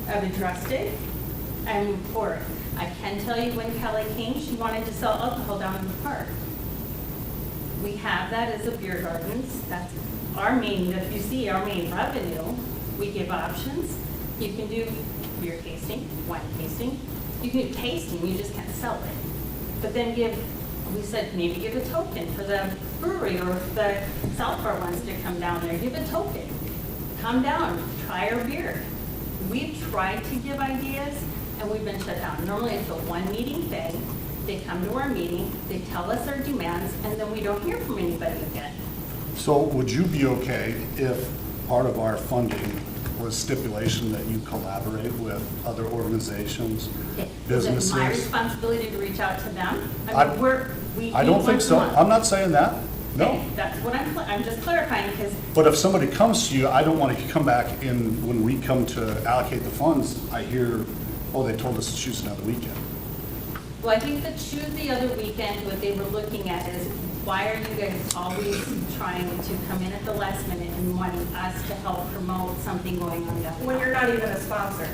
I've addressed it, and moved forward. I can tell you when Kelly came, she wanted to sell alcohol down in the park. We have that as a beer gardens. That's our main, if you see our main revenue, we give options. You can do beer tasting, wine tasting. You can do tasting, you just can't sell it. But then we said maybe give a token for the brewery, or if the South Bar wants to come down there, give a token. Come down, try our beer. We've tried to give ideas, and we've been shut down. Normally it's a one meeting thing. They come to our meeting, they tell us our demands, and then we don't hear from anybody again. So would you be okay if part of our funding was stipulation that you collaborate with other organizations, businesses? Is it my responsibility to reach out to them? I don't think once a so. month. I'm not saying that, no. Okay, that's what I'm just clarifying, because But if somebody comes to you, I don't want to come back in, when we come to allocate the funds, I hear, oh, they told us to choose another weekend. well, I think that choose the other weekend, what they were looking at is, why are you guys always trying to come in at the last minute and wanting us to help promote something going on down? When you're not even a sponsor.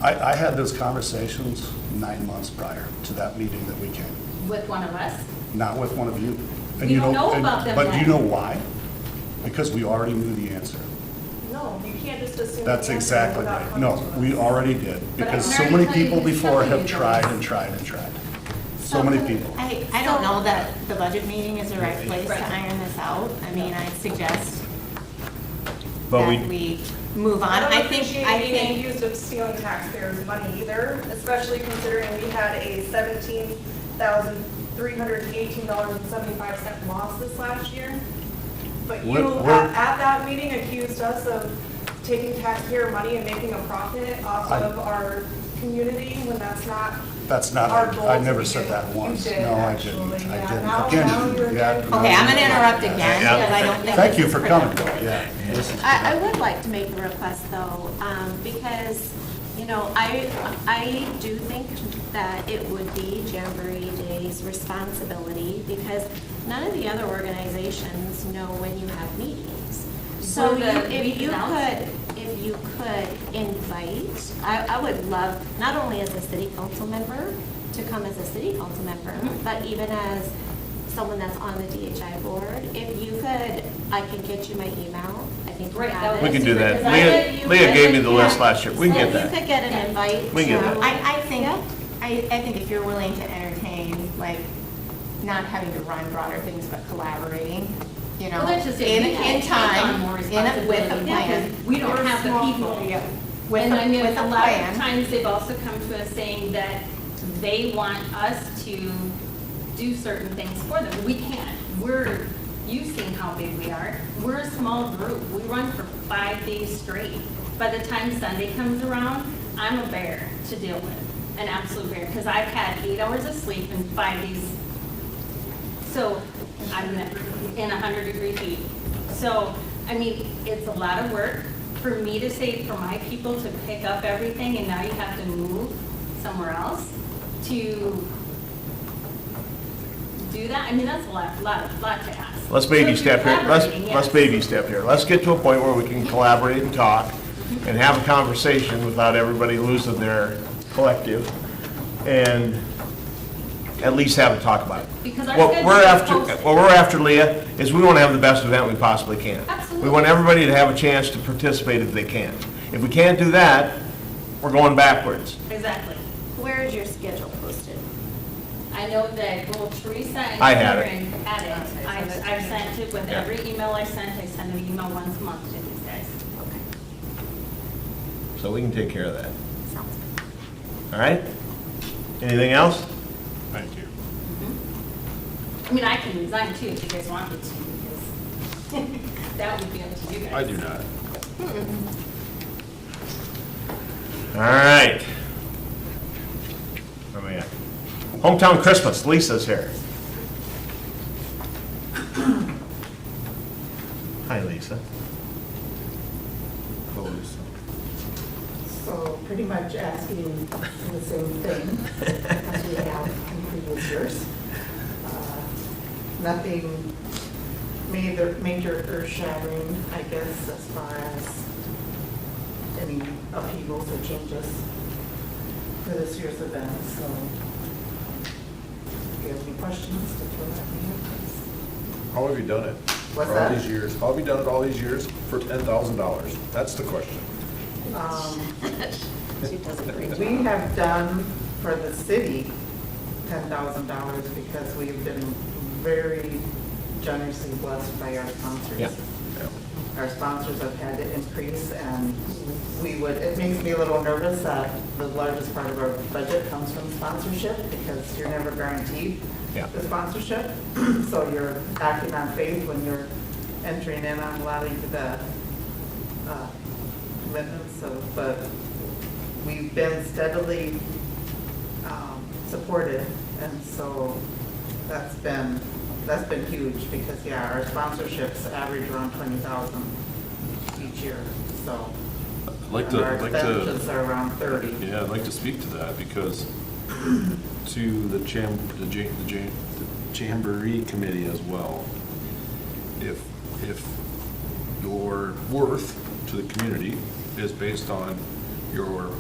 I had those conversations 9 months prior to that meeting that we came, With one of us? not with one of you. And We you don't know about them But do you yet. know why? Because we already knew the answer. No, you can't just assume. That's the answer exactly without right. coming No, to us. we already did, But I because can so already many tell you people who's before telling have you tried this. and tried and tried. So many people. I don't know that the budget meeting is the right place Right. to iron this out. I mean, I suggest But that we, we move on. I don't I appreciate think, being accused of stealing taxpayers' money either, especially considering we had a $17,318.75 loss this last year. But you, We're- at that meeting, accused us of taking taxpayer money and making a profit off of our community when that's not. That's not, Our goal I to never begin said that with. once. You did, No, I actually. didn't. I Yeah, didn't. now Again, you're yeah, again- no, okay, I'm gonna interrupt again Yeah. because I don't think. Thank this you is for coming, productive. yeah. this is- I would like to make a request though, because, you know, I do think that it would be Jamboree Day's responsibility because none of the other organizations know when you have meetings. So We're the if week you announcement. could invite, I would love, not only as a city council member, to come as a city council member, but even as someone that's on the DHI board, if you could, I can get you my email. I think you Right, have that it. would we can do that. Because I let you Leah guys- gave me the list Yeah. last year. We can So get if that. you could get an invite. We can get to- that. I think, Yeah. I think if you're willing to entertain, like, not having to run broader things, but collaborating, you know, Well, that's just it. in We have to take time, on more with a responsibility. plan. Yeah, 'cause we don't We're have the small, people. yeah. With And I mean, with a a lot of plan. times they've also come to us saying that they want us to do certain things for them. We can't. You've seen how big we are. We're a small group. We run for 5 days straight. By the time Sunday comes around, I'm a bear to deal with, an absolute bear, because I've had 8 hours of sleep in 5 days. So I'm in 100-degree heat. So, I mean, it's a lot of work for me to say, for my people to pick up everything, and now you have to move somewhere else to do that. I mean, that's a lot to ask. Let's baby So step here. collaborating, Let's yes. baby step here. Let's get to a point where we can collaborate and talk and have a conversation without everybody losing their collective, and at least have a talk about it. Because our What schedule we're is after, posted. what we're after, Leah, is we want to have the best event we possibly can. Absolutely. We want everybody to have a chance to participate if they can. If we can't do that, we're going backwards. Exactly. Where is your schedule posted? I know that, well, Teresa and I had it. Karen had it. I've sent it with Yeah. every email I sent an email once a month to these guys. So we can take care of that. Sounds good. All right? Anything else? Thank you. I mean, I can resign too if you guys want me to, because that would be up to you guys. I do not. All right. Where am I at? Hometown Christmas, Lisa's here. Hi, Lisa. So pretty much asking the same thing as we have in previous years. Nothing major earth shattering, I guess, as far as any upheavals or changes for this year's event, so if you have any questions, to throw at me, please. How have you done it? What's For all that? these years? How have you done it all these years for $10,000? That's the question. She does a great job. We have done for the city $10,000 because we've been very generously blessed by our sponsors. Yeah. Our sponsors have had to increase, and it makes me a little nervous that the largest part of our budget comes from sponsorship, because you're never guaranteed Yeah. the sponsorship. So you're acting on faith when you're entering in on a lot of the commitments, but we've been steadily supported, and so that's been huge, because, yeah, our sponsorships average around 20,000 each year, so. I'd like and our to, expenditures are around 30. yeah, I'd like to speak to that, because to the Jamboree Committee as well, if your worth to the community is based on your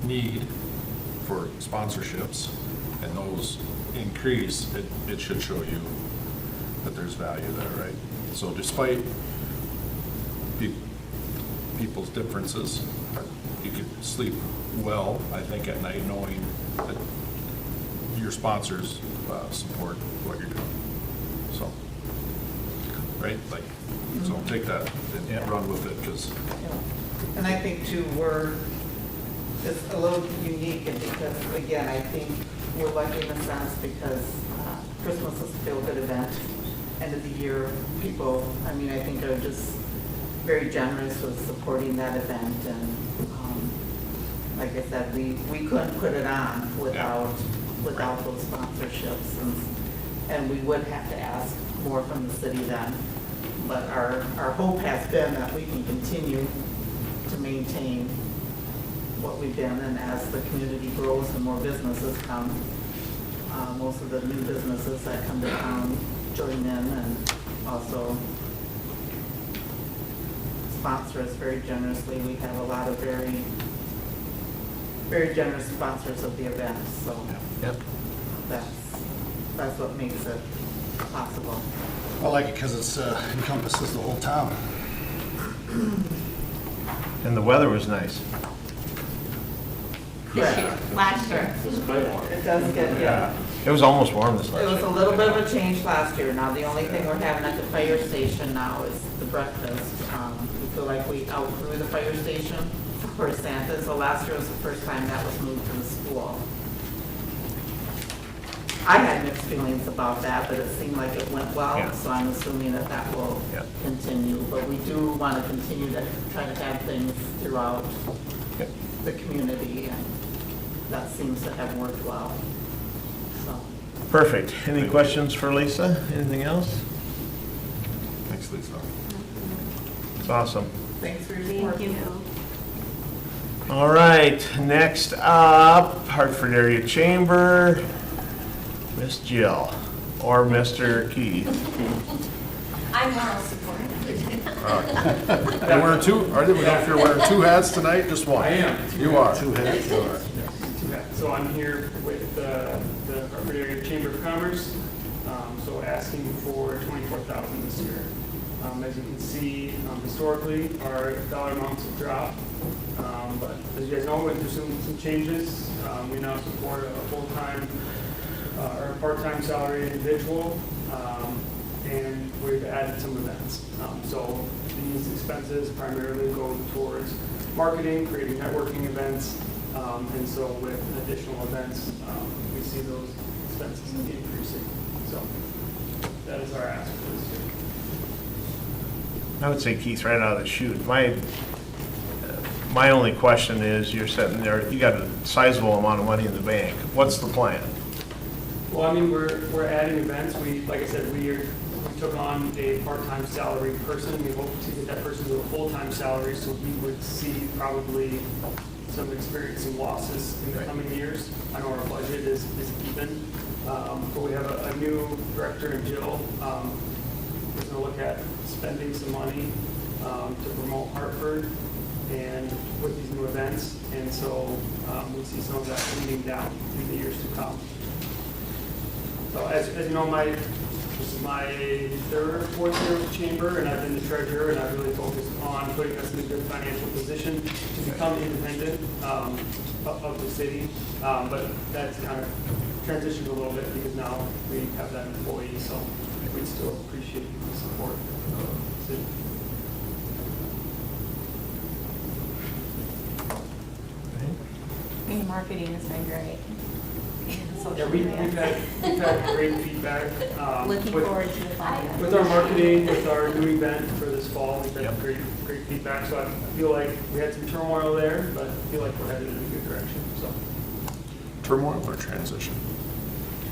need for sponsorships, and those increase, it should show you that there's value there, right? So despite people's differences, you could sleep well, I think, at night, knowing that your sponsors support what you're doing. So, right, like, so take that and run with it, because Yeah. And I think too, it's a little unique, and because, again, I think we're lucky in a sense, because Christmas is a feel-good event. End of the year, people, I mean, I think are just very generous with supporting that event, and like I said, we couldn't put it on without those sponsorships, and we would have to ask more from the city then. But our hope has been that we can continue to maintain what we've been, and as the community grows and more businesses come, most of the new businesses that come to town join in, and also sponsor us very generously. We have a lot of very, very generous sponsors of the event, so Yep. that's what makes it possible. I like it because it's encompasses the whole town. And the weather was nice. This year, last year. It does get, yeah. It was almost warm this last It year. was a little bit of a change last year. Now, the only thing we're having at the fire station now is the breakfast. We feel like we outgrew the fire station for Santa, so last year was the first time that was moved to the school. I had mixed feelings about that, but it seemed like it went well, Yeah. so I'm assuming that will Yeah. continue. But we do want to continue to try to have things throughout Yep. the community, and that seems to have worked well, so. Perfect. Any questions for Lisa? Anything else? thanks, Lisa. It's awesome. Thanks for your support. Thank you. All right, next up, Hartford Area Chamber, Miss Jill, or Mr. Keith. I'm moral support. You're wearing two, I didn't know if you're wearing two hats tonight, just one. I am. You are. Two hats, all right. So I'm here with the Hartford Area Chamber of Commerce, so asking for $24,000 this year. As you can see, historically, our dollar amounts have dropped, but as you guys know, we went through some changes. We now support a full-time or a part-time salary individual, and we've added some events. So these expenses primarily go towards marketing, creating networking events, and so with additional events, we see those expenses increasing. So that is our ask for this year. I would say Keith, right out of the chute. My only question is, you're sitting there, you got a sizable amount of money in the bank. What's the plan? Well, I mean, we're adding events. Like I said, we took on a part-time salary person. We hope to get that person to a full-time salary, so we would see probably some experiencing losses in the Right. coming years. I know our budget is even, but we have a new director in Jill. We're going to look at spending some money to promote Hartford and with these new events. And so we see some of that leading down in the years to come. So as you know, this is my third, fourth year with the chamber, and I've been the treasurer, and I've really focused on putting us in a good financial position to become independent of the city. But that's kind of transitioned a little bit because now we have that employee, so we'd still appreciate the support of the city. Your marketing has been great. Yeah, we've had great feedback. Looking forward to the fall. With our marketing, with our new event for this fall, we've had great feedback. So I feel like we had some turmoil there, but I feel like we're headed in a good direction, so. Turmoil or transition?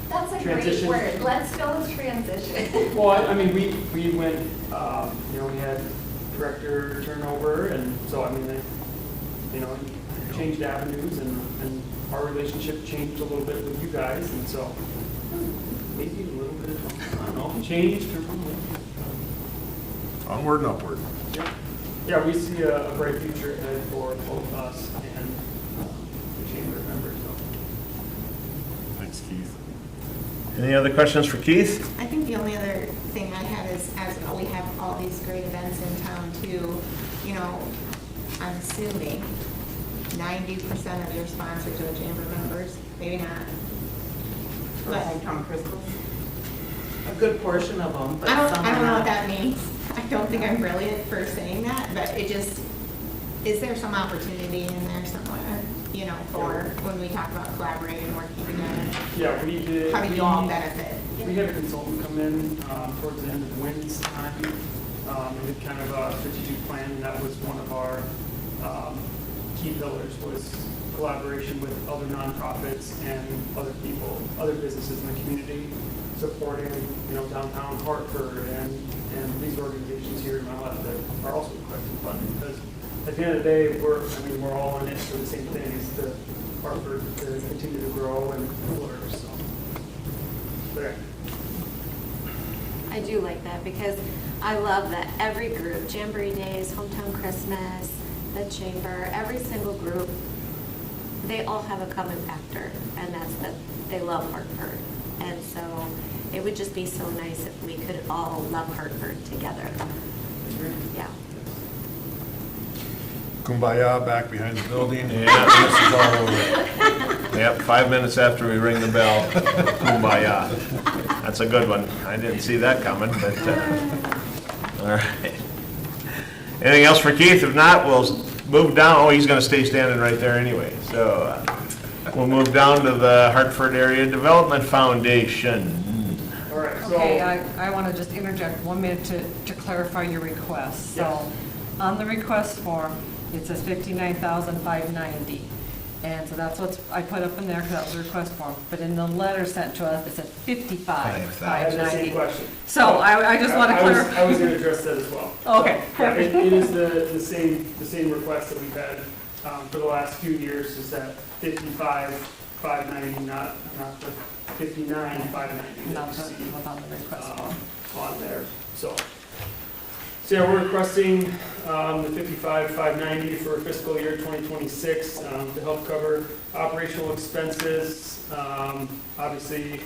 That's a great Transition. word. Let's go with transition. Well, I mean, we went, we had director turnover, and so, I mean, changed avenues, and our relationship changed a little bit with you guys, and so maybe a little bit of, I don't know, changed or something. Onward and upward. Yeah, we see a bright future ahead for both us and the chamber members. So. Thanks, Keith. Any other questions for Keith? I think the only other thing I had is, as we have all these great events in town too, I'm assuming 90% of your sponsors are chamber members, maybe not. For hometown Christmas. A good portion of them, but I some don't are know what not. that means. I don't think I'm brilliant for saying that, but is there some opportunity in there somewhere, for when we talk about collaborating and working together? Yeah, we did. How do you all benefit? We had a consultant come in towards the end of Wynn's time, and did kind of a strategic plan, and that was one of our key pillars, was collaboration with other nonprofits and other people, other businesses in the community, supporting, downtown Hartford and these organizations here in Mount Left that are also requesting funding, because at the end of the day, we're all in it for the same thing, is the Hartford to continue to grow and flourish, so. There. I do like that because I love that every group, Jamboree Days, Hometown Christmas, the Chamber, every single group, they all have a common factor, and that's that they love Hartford. And so it would just be so nice if we could all love Hartford together. Yeah. Kumbaya back behind the building. Yeah, this is all over. Yep, 5 minutes after we ring the bell, kumbaya. That's a good one. I didn't see that coming, but, all right. Anything else for Keith? If not, we'll move down. Oh, he's gonna stay standing right there anyway. So, we'll move down to the Hartford Area Development Foundation. All right, so. Okay, I want to just interject 1 minute to clarify your request. So, on the request form, it says $59,590. And so that's what I put up in there, because that was the request form. But in the letter sent to us, it said I had the same $55,590. question. So I just want to clarify. I was going to address that as well. Okay, So, yeah, it is the same request that we've had for the last few years, is that 55,590, not the 59,590 Not that you see what's on the request form. on there. So yeah, we're requesting the 55,590 for fiscal year 2026 to help cover operational expenses. Obviously,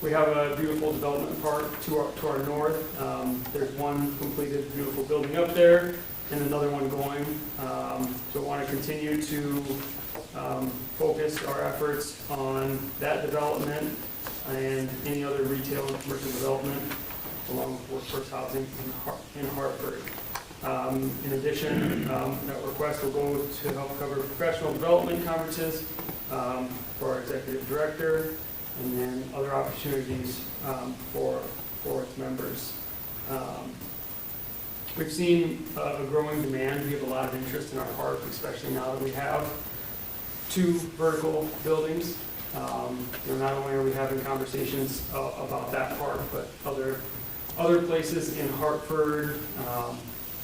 we have a beautiful development park to our north. There's one completed beautiful building up there and another one going. So I want to continue to focus our efforts on that development and any other retail and commercial development, along with workforce housing in Hartford. In addition, that request will go to help cover professional development conferences for our executive director, and then other opportunities for its members. We've seen a growing demand. We have a lot of interest in our park, especially now that we have 2 vertical buildings. Not only are we having conversations about that park, but other places in Hartford,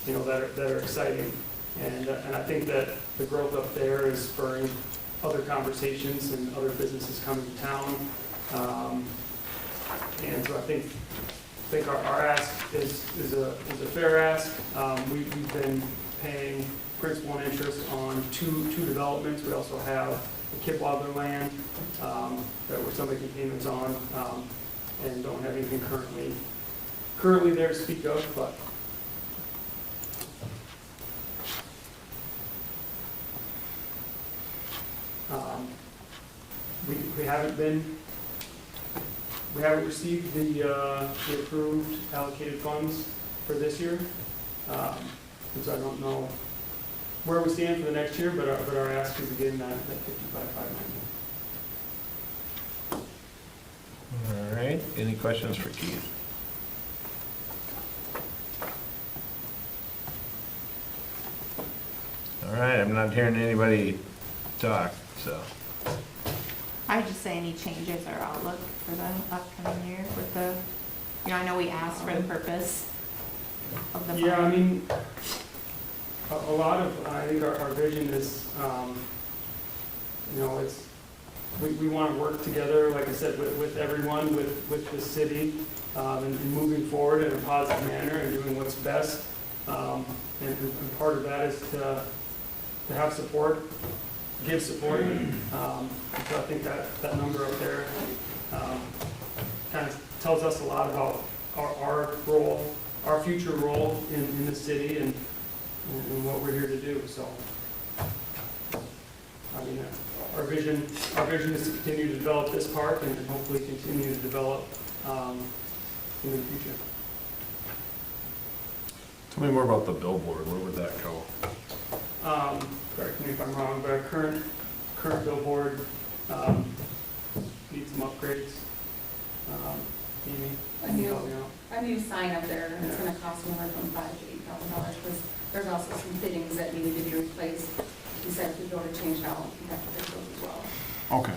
that are exciting. And I think that the growth up there is spurring other conversations and other businesses coming to town. And so I think our ask is a fair ask. We've been paying principal and interest on two developments. We also have the Kipwobber land that we're still making payments on, and don't have anything currently there to speak of, but we haven't received the approved allocated funds for this year. And so I don't know where we stand for the next year, but our ask is again that 55,590. All right, any questions for Keith? All right, I'm not hearing anybody talk, so. I would just say any changes or outlook for the upcoming year with the, I know we asked for the purpose of the fund. Yeah, I mean, a lot of, I think our vision is, it's, we want to work together, like I said, with everyone, with the city, and moving forward in a positive manner and doing what's best. And part of that is to have support, give support. So I think that number up there kind of tells us a lot about our role, our future role in the city and what we're here to do. So, I mean, our vision is to continue to develop this park and hopefully continue to develop in the future. Tell me more about the billboard. Where would that go? Correct me if I'm wrong, but our current billboard needs some upgrades. Amy, can you help me out? A new sign up there, and it's gonna cost anywhere from $5,000 to $8,000, because there's also some fittings that needed to be replaced. He said if we go to change it out, we have to fix those as well. Okay,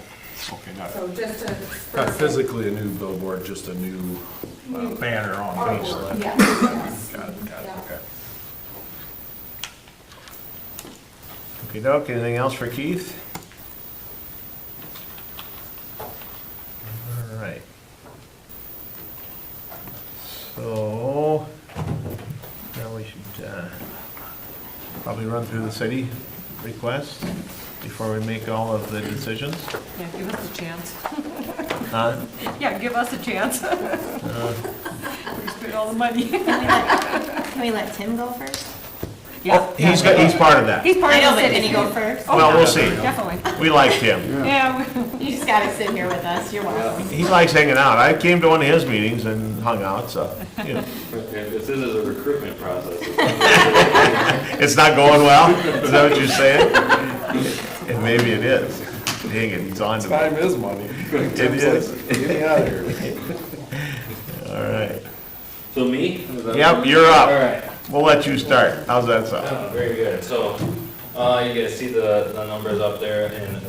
not, So just to. not physically a new billboard, just a new banner on Main Street. Yes, yes. Got it, Yeah. okay. Okay, doke, anything else for Keith? All right. So, now we should probably run through the city request before we make all of the decisions. Yeah, give us a chance. Huh? Yeah, give us a chance. We spent all the money. Can we let Tim go first? Yeah. He's part of that. He's part I of know, the but city. can he go first? Oh, Well, yeah, we'll see. Definitely. We liked him. Yeah. You just gotta sit here with us, you're welcome. He likes hanging out. I came to one of his meetings and hung out, so, you know. This is a recruitment process. It's not going well? Is that what you're saying? And maybe it is. Dang it, he's on to me. Time is money. It is. Get me out of here. All right. So me? Is that- Yep, you're up. All right. We'll let you start. How's that sound? Oh, very good. So, you guys see the numbers up there, and,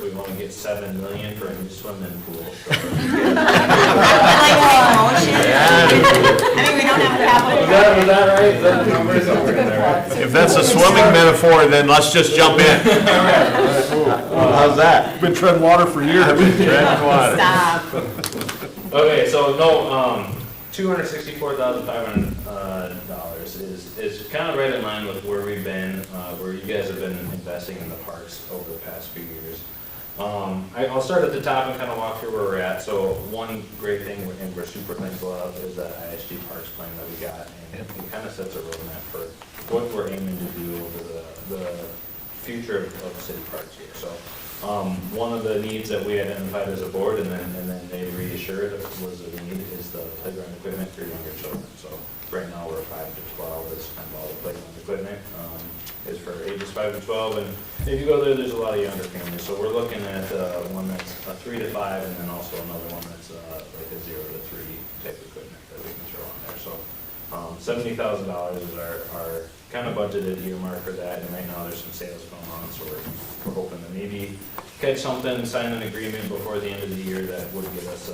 we want to get 7 million for a new swimming pool. So. I think we don't have capital. Was that right? Is that the numbers over there? If that's a swimming metaphor, then let's just jump in. How's that? Been treading water for years. Treading water. Stop. Okay, so no, $264,500 is kind of right in line with where we've been, where you guys have been investing in the parks over the past few years. I'll start at the top and kind of walk through where we're at. So one great thing we're super thankful of is that ISG Parks plan that we got, and it kind of sets a roadmap for what we're aiming to do over the future of city parks here. So one of the needs that we identified as a board, and then they reassured was a need is the playground equipment for younger children. So right now we're 5 to 12 is kind of all the playground equipment is for ages 5 to 12, and if you go there's a lot of younger families. So we're looking at one that's a 3 to 5, and then also another one that's like a 0 to 3 type of equipment that we can throw on there. So $70,000 is our kind of budgeted earmark for that, and right now there's some sales going on, so we're hoping to maybe catch something, sign an agreement before the end of the year that would give us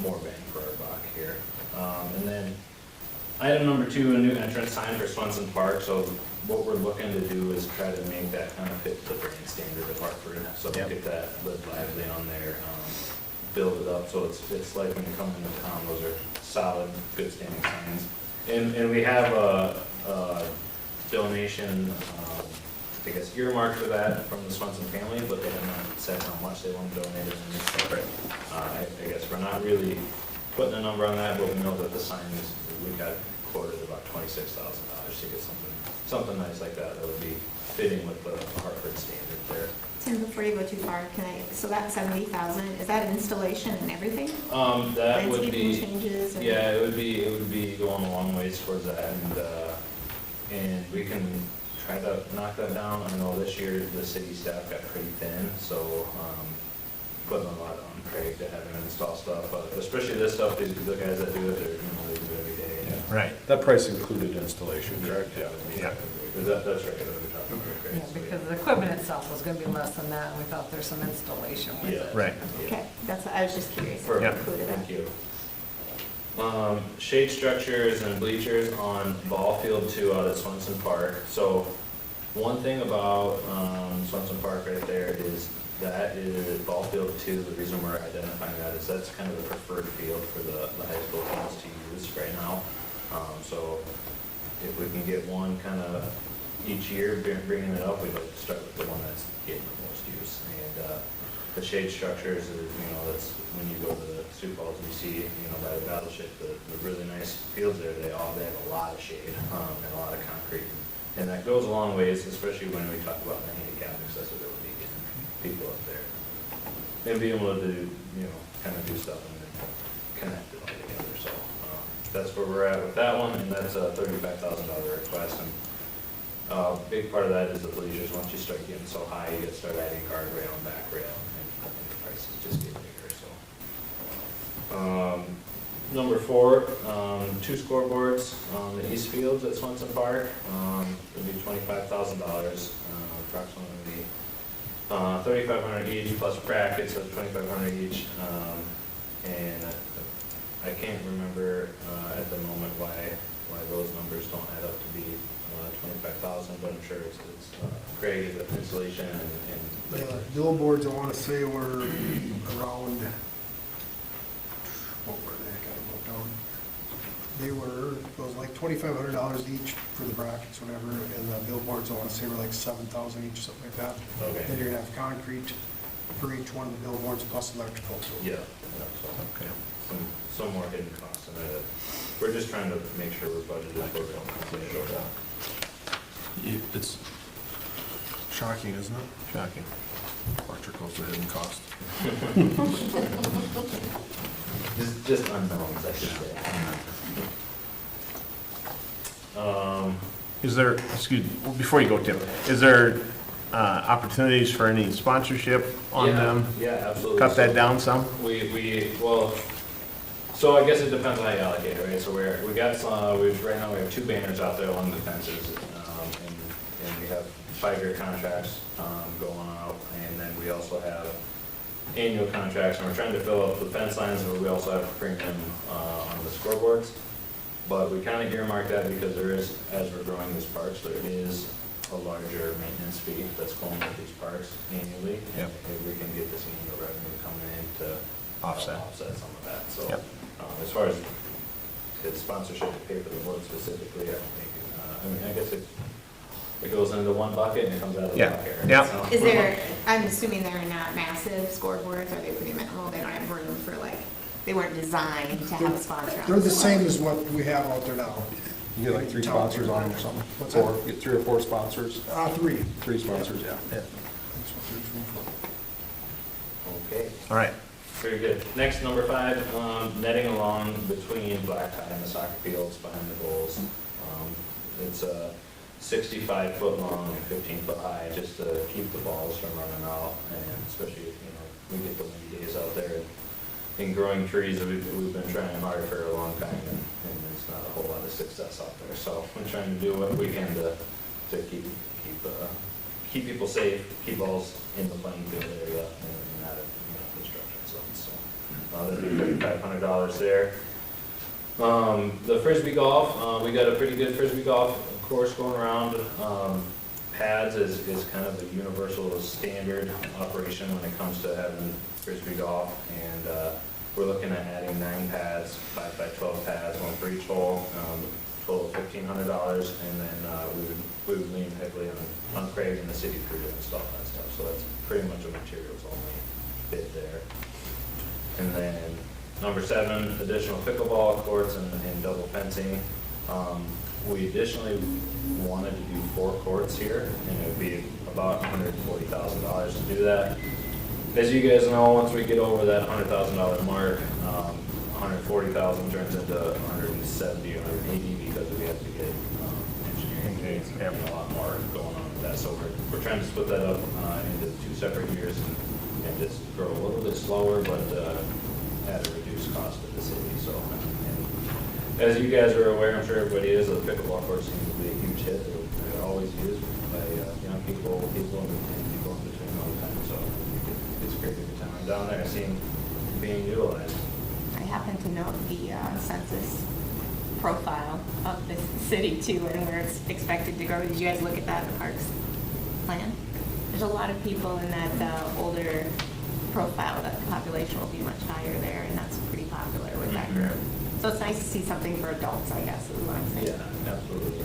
more bang for our buck here. And then item number 2, a new entrance sign for Swenson Park. So what we're looking to do is try to make that kind of fit the brand standard of Hartford. So get that Live Lively on there, build it up so it's like when you come into town, those are solid, good standing signs. And we have donation, I guess earmarked for that from the Swenson family, but they have not said how much they want to donate it. I guess we're not really putting a number on that, but we know that the sign is, we got quoted about $26,000 to get something nice like that would be fitting with the Hartford standard there. Tim, before you go too far, so that 70,000, is that installation and everything? That would Landscaping be, changes? or- yeah, it would be going a long ways towards that, and we can try to knock that down. I know this year the city staff got pretty thin, so, putting a lot on Craig to have him install stuff, especially this stuff, the guys that do it, they do it every day. Right. That price included installation, correct? Yeah. That's right, that we're talking about Craig. Yeah, because the equipment itself was gonna be less than that, and we thought there's some installation with Yeah. it. Right. Okay, I was just curious if it Perfect, included that. thank you. Shade structures and bleachers on ball field 2 out at Swenson Park. So one thing about Swenson Park right there is that is ball field 2. The reason we're identifying that is that's kind of the preferred field for the high school teams to use right now. So if we can get one kind of each year bringing it up, we'd like to start with the one that's getting the most use. And the shade structures is, that's when you go to the Sioux Falls, you see, by the battleship, the really nice fields there, they have a lot of shade and a lot of concrete. And that goes a long ways, especially when we talk about the handicap accessibility, getting people up there. And being able to do, kind of do stuff and then connect it all together. So that's where we're at with that one, and that's a $35,000 request. And big part of that is the bleachers. Once you start getting so high, you get start adding guardrail and back rail, and the prices just get bigger. So, number 4, 2 scoreboards on the east fields at Swenson Park. It'll be $25,000, approximately 3,500 each plus brackets of 2,500 each. And I can't remember at the moment why those numbers don't add up to be 25,000, but I'm sure it's Craig, the installation and Yeah, billboards, I want to say were around, what were they, I gotta go down. It was like $2,500 each for the brackets, whatever, and the billboards, I want to say were like 7,000 each, something like that. Okay. Then you're gonna have concrete for each one of the billboards plus electrical. yeah. So, okay. Some more hidden costs in it. We're just trying to make sure we're budgeted for it. It's shocking, isn't it? Shocking. Electrical's a hidden cost. Just unknowns, I should say. Is there, before you go, Tim, is there opportunities for any sponsorship on them? Yeah, absolutely. Cut that down some? Well, so I guess it depends on how you allocate it, right? So we got some, right now we have 2 banners out there along the fences, and we have 5-year contracts going out, and then we also have annual contracts, and we're trying to fill up the fence lines, but we also have premium on the scoreboards. But we kind of earmark that because there is, as we're growing these parks, there is a larger maintenance fee that's going with these parks annually. Yep. And if we can get this annual revenue coming in to Offset some of that. So Yep. as far as his sponsorship to pay for the board specifically, I don't think, I guess it goes into one bucket and it comes out of the Yeah. bucket. Yeah. So- Is there, I'm assuming they're not massive scoreboards, are they pretty minimal? They don't have room for they weren't designed to have a sponsor on They're the same side. as what we have out there now. You get like 3 sponsors on them or something? What's 4, that? get 3 or 4 sponsors? 3. 3 sponsors, yeah. That's what there's room for. Okay. All right. Very good. Next, number 5, netting along between black tie and the soccer fields behind the goals. It's a 65-foot long and 15-foot high, just to keep the balls from running out, and especially if, we get the windy days out there. And growing trees, we've been trying hard for a long time, and there's not a whole lot of success out there. So we're trying to do what we can to keep people safe, keep balls in the playing field area, and not in construction zones. So that'd be $500 there. The frisbee golf, we got a pretty good frisbee golf course going around. Pads is kind of the universal standard operation when it comes to having frisbee golf, and we're looking at adding 9 pads, 5x12 pads, one for each hole. total of $1,500, and then we would lean heavily on Craig and the city crew to install that stuff. So that's pretty much a materials only bid there. And then number 7, additional pickleball courts and double fencing. We additionally wanted to do 4 courts here, and it would be about $140,000 to do that. As you guys know, once we get over that $100,000 mark, 140,000 turns into 170 or 180 because we have to get engineering, having a lot more going on with that. So we're trying to split that up into 2 separate years and just grow a little bit slower, but at a reduced cost to the city. So, and as you guys are aware, I'm sure everybody is, the pickleball courts seem to be a huge hit. They're always used by young people, and people in between all the time. So it's great every time I'm down there. I see them being utilized. I happen to know the census profile of the city too, and where it's expected to grow. Did you guys look at that in the parks plan? There's a lot of people in that older profile. That the population will be much higher there, and that's pretty popular with that group. So it's nice to see something for adults, I guess, is what I'm saying. Yeah, absolutely.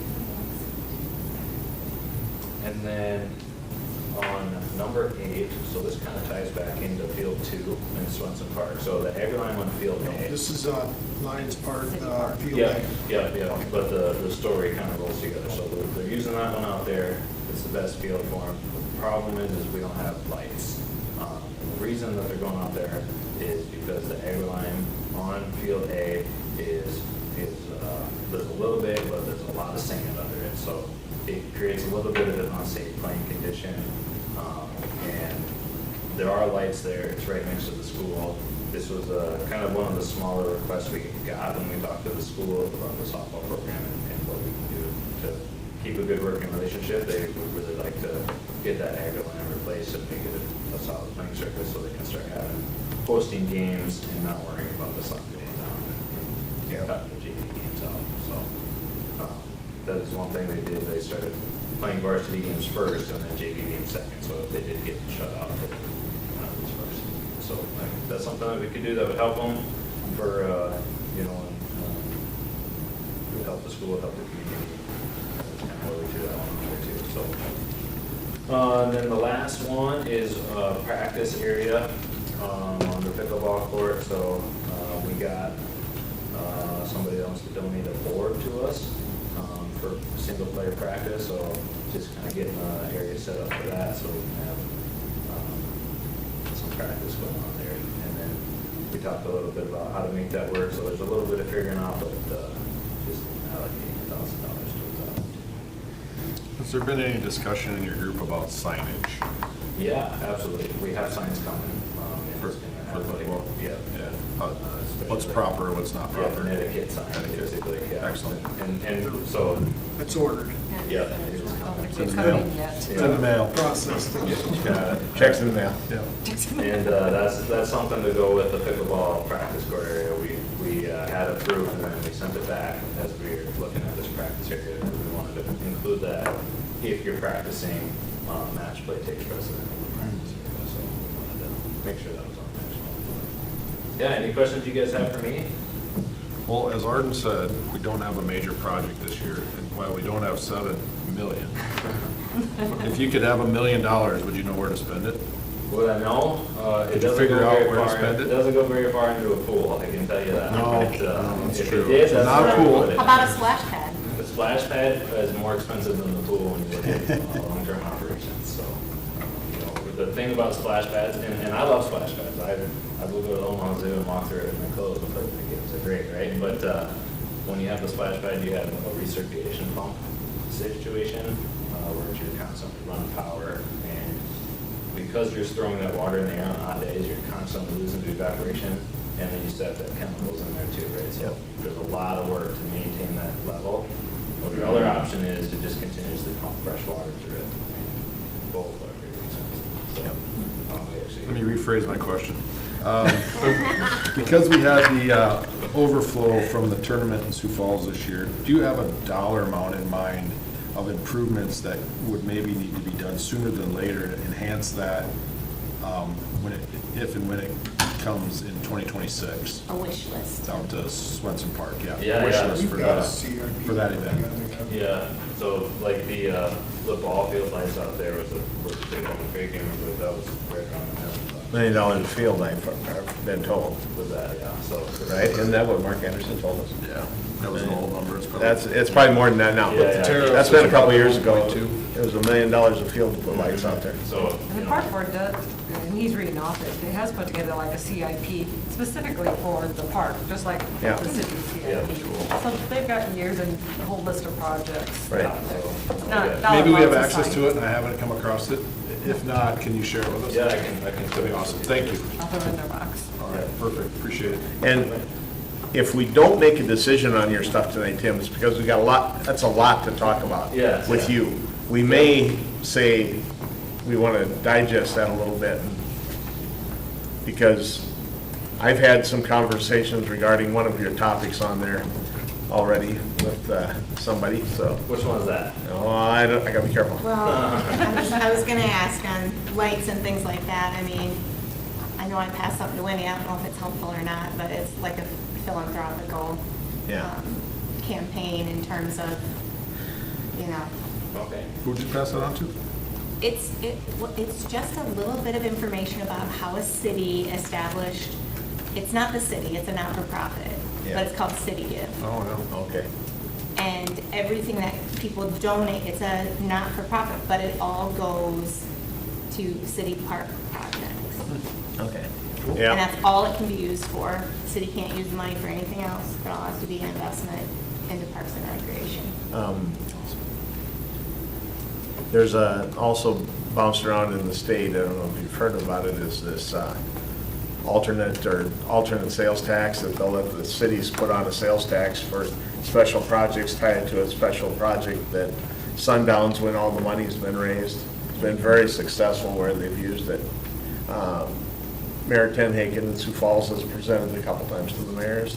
And then on number 8, so this kind of ties back into Field 2 in Swenson Park. So the Agri-Line one, Field A. This is Lions Park, Field Yeah, A. yeah, but the story kind of rolls together. So they're using that one out there. It's the best field for them. The problem is we don't have lights. The reason that they're going out there is because the Agri-Line on Field A is there's a little bit, but there's a lot of sand under it. So it creates a little bit of an unsafe playing condition. And there are lights there. It's right next to the school. This was kind of one of the smaller requests we got when we talked to the school about the softball program and what we can do to keep a good working relationship. They would really like to get that Agri-Line replaced and make it a solid playing surface so they can start hosting games and not worrying about the sun getting down and cutting the JV games out. So that is one thing they did. They started playing varsity games first and then JV games second. So if they did get shut out, they was first. So that's something that we could do that would help them for, it would help the school, help the community. That's kind of where we do that one there too. So, and then the last one is practice area on the pickleball court. So we got somebody that wants to donate a board to us for single player practice. So just kind of getting the area set up for that so we can have some practice going on there. And then we talked a little bit about how to make that work. So there's a little bit of figuring out, but just allocating $1,000 to that. Has there been any discussion in your group about signage? Yeah, absolutely. We have signs coming. For football? Yeah. What's proper, what's not Yeah, proper? an etiquette sign, basically. Yeah. Excellent. And so, It's ordered. yeah. it is coming. It's coming yet. It's in the mail. Process. Checks in the mail. And that's something to go with the pickleball practice court area. We had approved and then we sent it back as we were looking at this practice area. We wanted to include that if you're practicing, match play takes precedent over practice area. So we wanted to make sure that was on there. Yeah, any questions you guys have for me? Well, as Arden said, we don't have a major project this year, and while we don't have 7 million. If you could have $1 million, would you know where to spend it? Would I know? It Did you doesn't figure go out very where to far. spend it? It doesn't go very far into a pool, I can tell you that. No, But, that's if true. it did, So that's not a where I pool. put it. How about a splash pad? The splash pad is more expensive than the pool when you look at long-term operations, so. The thing about splash pads, and I love splash pads, I will go to Omaha Zoo and walk through it in my clothes and play the games, they're great, right? But when you have the splash pad, you have a recirculation pump situation where you're constantly running power, and because you're throwing that water in the air on hot days, you're constantly losing to evaporation, and then you still have to have chemicals in there too, right? So there's a lot of work to maintain that level. Well, the other option is to just continuously pump fresh water through it. Both are very expensive. So, Let me rephrase my question. Because we had the overflow from the tournament in Sioux Falls this year, do you have a dollar amount in mind of improvements that would maybe need to be done sooner than later to enhance that if and when it comes in 2026 A wish list. out to Swenson Park, yeah. Yeah, Wish yeah. list We've for got a that, CRP. for that event. Yeah, so like the ball field lights out there was a big one, I can't remember, that was right around $1 million a field, I've been told, with that, yeah, so. right? Isn't that what Mark Anderson told us? Yeah, that was an old number. It's probably- It's probably more than that now. Yeah, yeah. That's been a couple years ago. 1.2. It was $1 million a field to put lights out there. So, And you the know, park board does, and he's reading off it, it has put together like a CIP specifically for the park, just like Yeah. the city CIP. So they've got years and a whole list of projects Right. out there. So, Not yeah. dollar Maybe we have amounts access to assigned. it and I haven't come across it. If not, can you share it with us? yeah, I can. That'd be awesome. Thank you. I'll put it in their box. All right, perfect. Appreciate it. And if we don't make a decision on your stuff tonight, Tim, it's because we got a lot, that's a lot to talk about Yes, with yeah. you. We may say we want to digest that a little bit, because I've had some conversations regarding one of your topics on there already with somebody, so, Which one's that? oh, I gotta be careful. Well, I was gonna ask on lights and things like that. I mean, I know I passed something to Winnie, I don't know if it's helpful or not, but it's like a philanthropical Yeah. campaign in terms of, you know, Okay. Who'd you pass that on to? it's just a little bit of information about how a city established, it's not the city, it's a not-for-profit, Yeah. but it's called City Give. Oh, no. Okay. And everything that people donate, it's a not-for-profit, but it all goes to city park projects. Okay. And Yeah. that's all it can be used for. The city can't use the money for anything else. It all has to be an investment into parks and recreation. There's also bounced around in the state, I don't know if you've heard about it, is this alternate sales tax that they'll let the cities put on a sales tax for special projects tied to a special project that sundowns when all the money's been raised. It's been very successful where they've used it. Mayor Tenhaken in Sioux Falls has presented it a couple times to the mayors.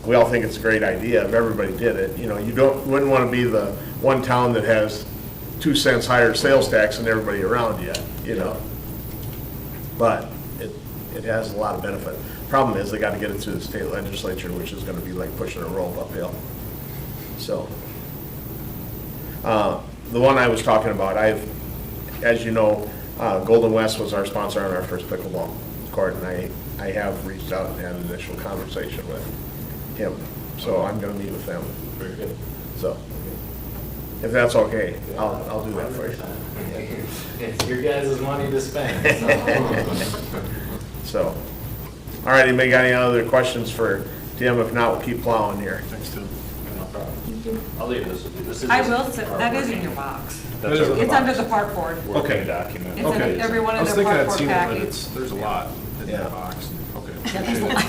We all think it's a great idea if everybody did it. You know, wouldn't want to be the one town that has 2 cents higher sales tax than everybody around you, you know. But it has a lot of benefit. Problem is, they got to get it through the state legislature, which is going to be like pushing a rope uphill. So, the one I was talking about, as you know, Golden West was our sponsor on our first pickleball court, and I have reached out and had an initial conversation with him. So I'm going to meet with them. Very good. So, if that's okay, I'll do that for you. It's your guys' money to spend, so. So, all right, anybody got any other questions for Tim? If not, we'll keep plowing here. Thanks, Tim. No problem. I'll leave this with you. This is I just will say, our that is working- in your box. That's our It's under box. the park board. Working Okay. document. It's in Okay. every one I of was their thinking park I'd board seen it, but packets. there's a lot in Yeah. that box. Okay. Yeah, there's a lot.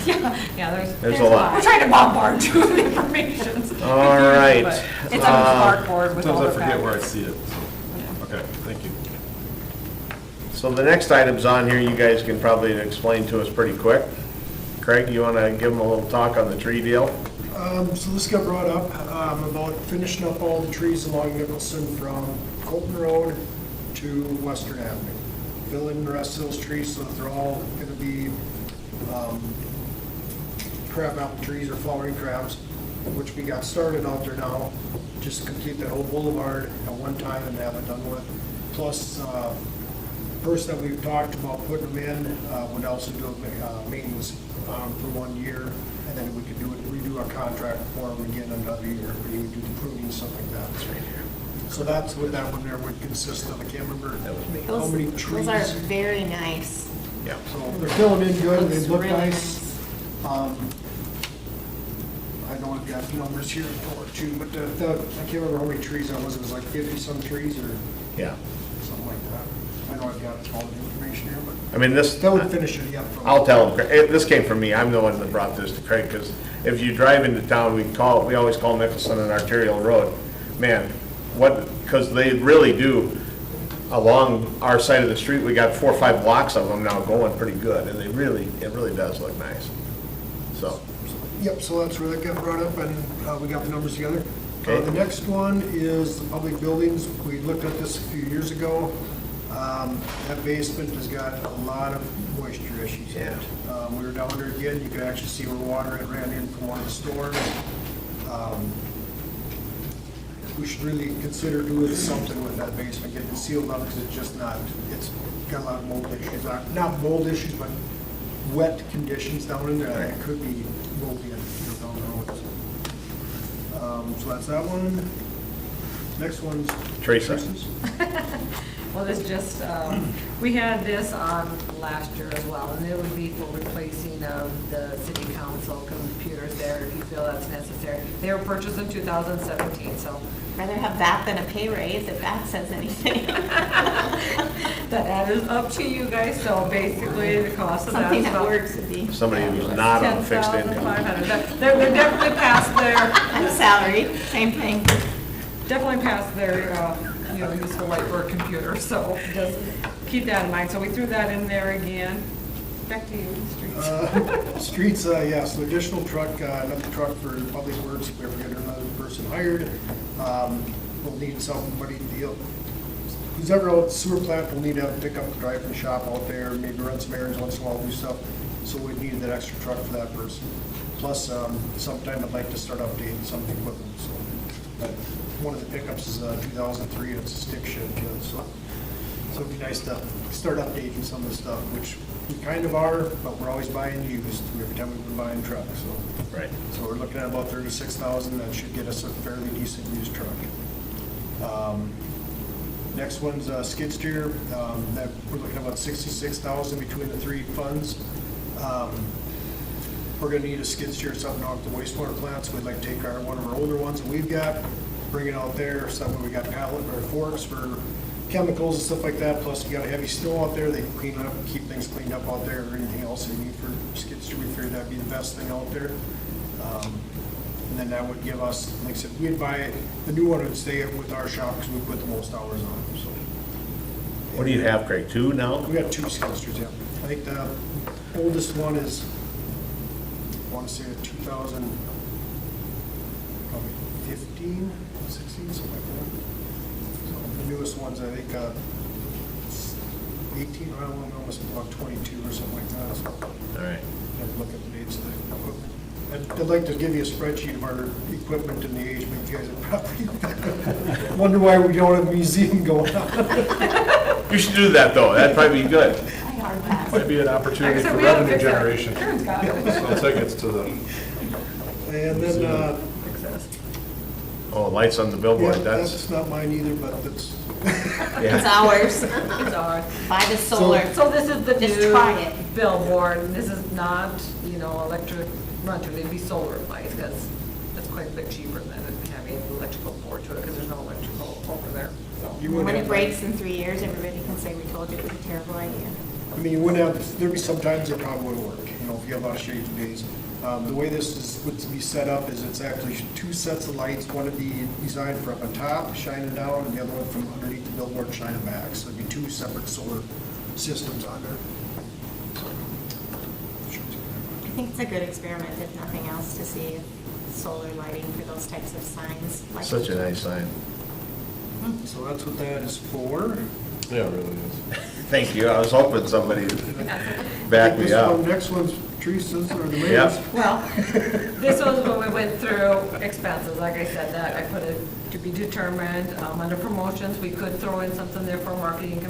Yeah, there's a lot. We're trying to bombard you with information. All right. But it's under the park board with all Sometimes the I forget where I packets. see it. Okay, thank you. So the next item's on here, you guys can probably explain to us pretty quick. Craig, you want to give them a little talk on the tree deal? So this got brought up about finishing up all the trees along Nicholson from Colton Road to Western Avenue. Fill in the rest of those trees so that they're all going to be crab apple trees or flowering crabs, which we got started out there now. Just complete that whole boulevard at one time and have it done with. Plus, person that we've talked about putting them in would also do maintenance for 1 year, and then we could redo a contract for them again another year. We would do the pruning, stuff like that. That's right here. So that's what that one there would consist of. I can't remember how many trees. Those are very nice. Yeah. So they're filling in good, they Looks look really nice. I know I've got numbers here for it too, but I can't remember how many trees that was. It was like 50-some trees or Yeah. something like that. I know I've got all the information here, but I mean, this, that would finish it up. I'll tell them, this came from me, I'm the one that brought this to Craig, because if you drive into town, we always call Nicholson an arterial road. Man, because they really do, along our side of the street, we got 4 or 5 blocks of them now going pretty good, and it really does look nice. So, Yep, so that's where that got brought up, and we got the numbers together. Okay. The next one is the public buildings. We looked at this a few years ago. That basement has got a lot of moisture issues in it. We were down there again, you could actually see where water had ran in from one of the storms. We should really consider doing something with that basement, getting it sealed up, because it's just not, it's got a lot of mold issues. Not mold issues, but wet conditions down in there. It could be moldy down the road. So that's that one. Next one's Teresa. Teresa's. Well, this just, we had this on last year as well, and it would be for replacing of the city council computers there if you feel that's necessary. They were purchased in 2017, so Rather have that than a pay raise if that says anything. that is up to you guys. So basically, the cost of that Something is that about works would be. Somebody who's not on fixed income. $10,500. They're definitely past their, I'm salary, same thing. definitely past their, useful life for a computer, so just keep that in mind. So we threw that in there again. Back to you, Streets. Streets, so additional truck, another truck for public works, if we ever get another person hired. We'll need somebody to who's ever out at the sewer plant will need to have a pickup to drive from the shop out there, maybe run some errands once in a while, do stuff. So we need that extra truck for that person. Plus, sometime I'd like to start updating some of the equipment, so. But one of the pickups is 2003, and it's a stick shift, so it'd be nice to start updating some of the stuff, which we kind of are, but we're always buying used every time we've been buying trucks, so. Right. So we're looking at about 36,000, that should get us a fairly decent used truck. Next one's skid steer, that we're looking at about 66,000 between the three funds. We're gonna need a skid steer, something off the wastewater plant, so we'd like to take one of our older ones that we've got, bring it out there, somewhere we got pallet or forks for chemicals and stuff like that, plus you got a heavy snow out there, they can clean up, keep things cleaned up out there, or anything else they need for skid steer, we figured that'd be the best thing out there. And then that would give us, like I said, we'd buy, the new one would stay with our shop, because we put the most hours on them, so. What do you have, Craig, 2 now? We got 2 skid steers, yeah. I think the oldest one is, I want to say 2000, probably 15, 16, something like that. So the newest ones, I think, 18, I don't know, must be about 22 or something like that. So All right. have to look at the dates of the equipment. I'd like to give you a spreadsheet of our equipment and the age, but you guys are probably wonder why we don't have a museum going on. You should do that, though. That'd probably be good. Might be an opportunity Like I said, for we have to revenue fix that. generation. Karen's got it. Once that gets to the, And then, Oh, lights on the billboard, yeah, that's, that's not mine either, but that's, It's ours. It's ours. Buy the solar. So this is the Just new try it. billboard. This is not, electric run to it. It'd be solar lights, because it's quite a bit cheaper than having an electrical board to it, because there's no electrical over there. So you wouldn't When it have, breaks in 3 years, everybody can say we told you it was a terrible idea. I mean, you wouldn't have, there'd be some times it probably wouldn't work, if you have a lot of shades of days. The way this would be set up is it's actually 2 sets of lights, one would be designed for up on top, shining down, and the other one from underneath the billboard, shining back. So it'd be 2 separate solar systems on there. I think it's a good experiment, if nothing else, to see if solar lighting for those types of signs. like- such a nice sign. So that's what that is for. yeah, it really is. Thank you. I was hoping somebody would back me This up. one, next one's Teresa's, or the mayor's. Yep. Well, this was when we went through expenses, like I said, that I put it to be determined. Under promotions, we could throw in something there for marketing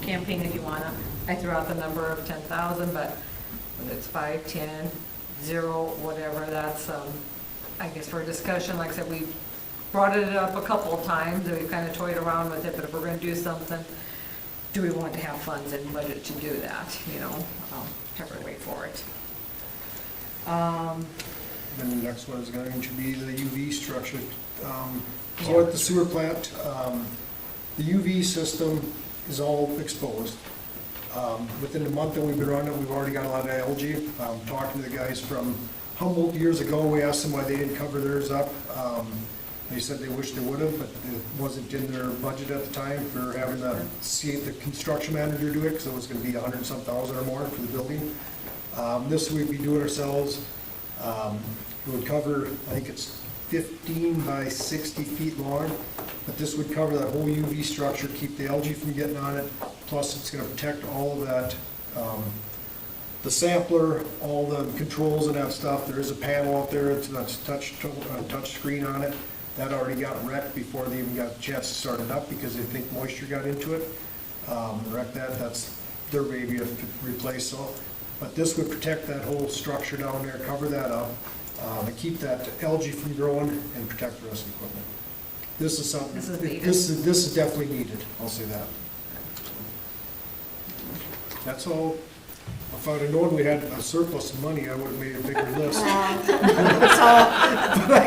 campaign if you wanna. I threw out the number of 10,000, but whether it's 5, 10, 0, whatever, that's, I guess for discussion, like I said, we brought it up a couple of times, and we've kind of toyed around with it, but if we're gonna do something, do we want to have funds in budget to do that, have to wait for it. Then the next one is going to be the UV structure. So at the sewer plant, the UV system is all exposed. Within the month that we've been running it, we've already got a lot of algae. Talking to the guys from Humboldt years ago, we asked them why they didn't cover theirs up. They said they wish they would have, but it wasn't in their budget at the time for having the construction manager do it, because it was going to be 100-some thousand or more for the building. This we'd be doing ourselves. It would cover, I think it's 15 by 60 feet long, but this would cover that whole UV structure, keep the algae from getting on it, plus it's gonna protect all of that, the sampler, all the controls and that stuff. There is a panel out there, it's a touch screen on it. That already got wrecked before they even got a chance to start it up because they think moisture got into it. Wrecked that's their baby to replace, so. But this would protect that whole structure down there, cover that up, and keep that algae from growing and protect the rest of the equipment. This is something, This is needed. this is definitely needed, I'll say that. That's all. If I'd have known we had a surplus of money, I would have made a bigger list. So,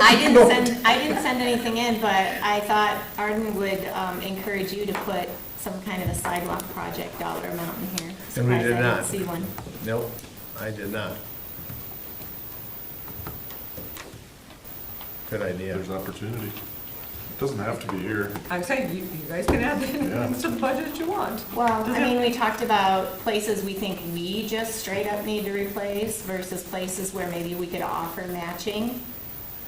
I didn't send anything in, but I thought Arden would encourage you to put some kind of a sidewalk project dollar amount in here. And we did Surprised I not. didn't see one. Nope, I did not. Good idea. There's opportunity. It doesn't have to be here. I'm saying, you guys can add Yeah. things to the budget that you want. Well, Does I it- mean, we talked about places we think we just straight up need to replace versus places where maybe we could offer matching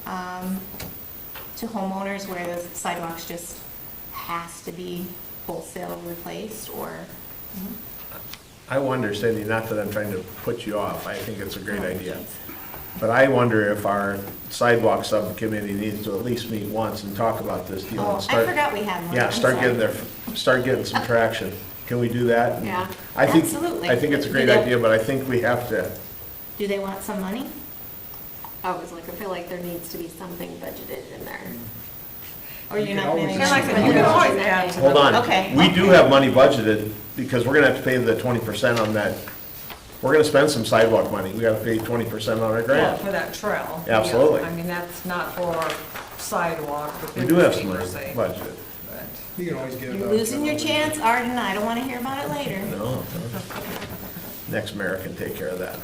to homeowners where the sidewalks just has to be wholesale replaced or. I wonder, Cindy, not that I'm trying to put you off, I think it's a great idea. But I wonder if our sidewalk subcommittee needs to at least meet once and talk about this deal. Oh, and I start- forgot we had one. Yeah, I'm start sorry. getting there, start getting some traction. Can we do that? Yeah, I think- absolutely. I think it's a great Do they- idea, but I think we have to, Do they want some money? I was like, I feel like there needs to be something budgeted in there. Or you're You not can always- planning? Feel like you can always add to hold on. Okay. We do have money budgeted, because we're gonna have to pay the 20% on that. We're gonna spend some sidewalk money. We gotta pay 20% on our Yeah, grant. for that trail. Absolutely. Yeah, I mean, that's not for sidewalk. the We do have some 50% money budgeted. but- You can always get it You're out. losing your chance, Arden, I don't want to hear about it later. No. Next mayor can take care of that.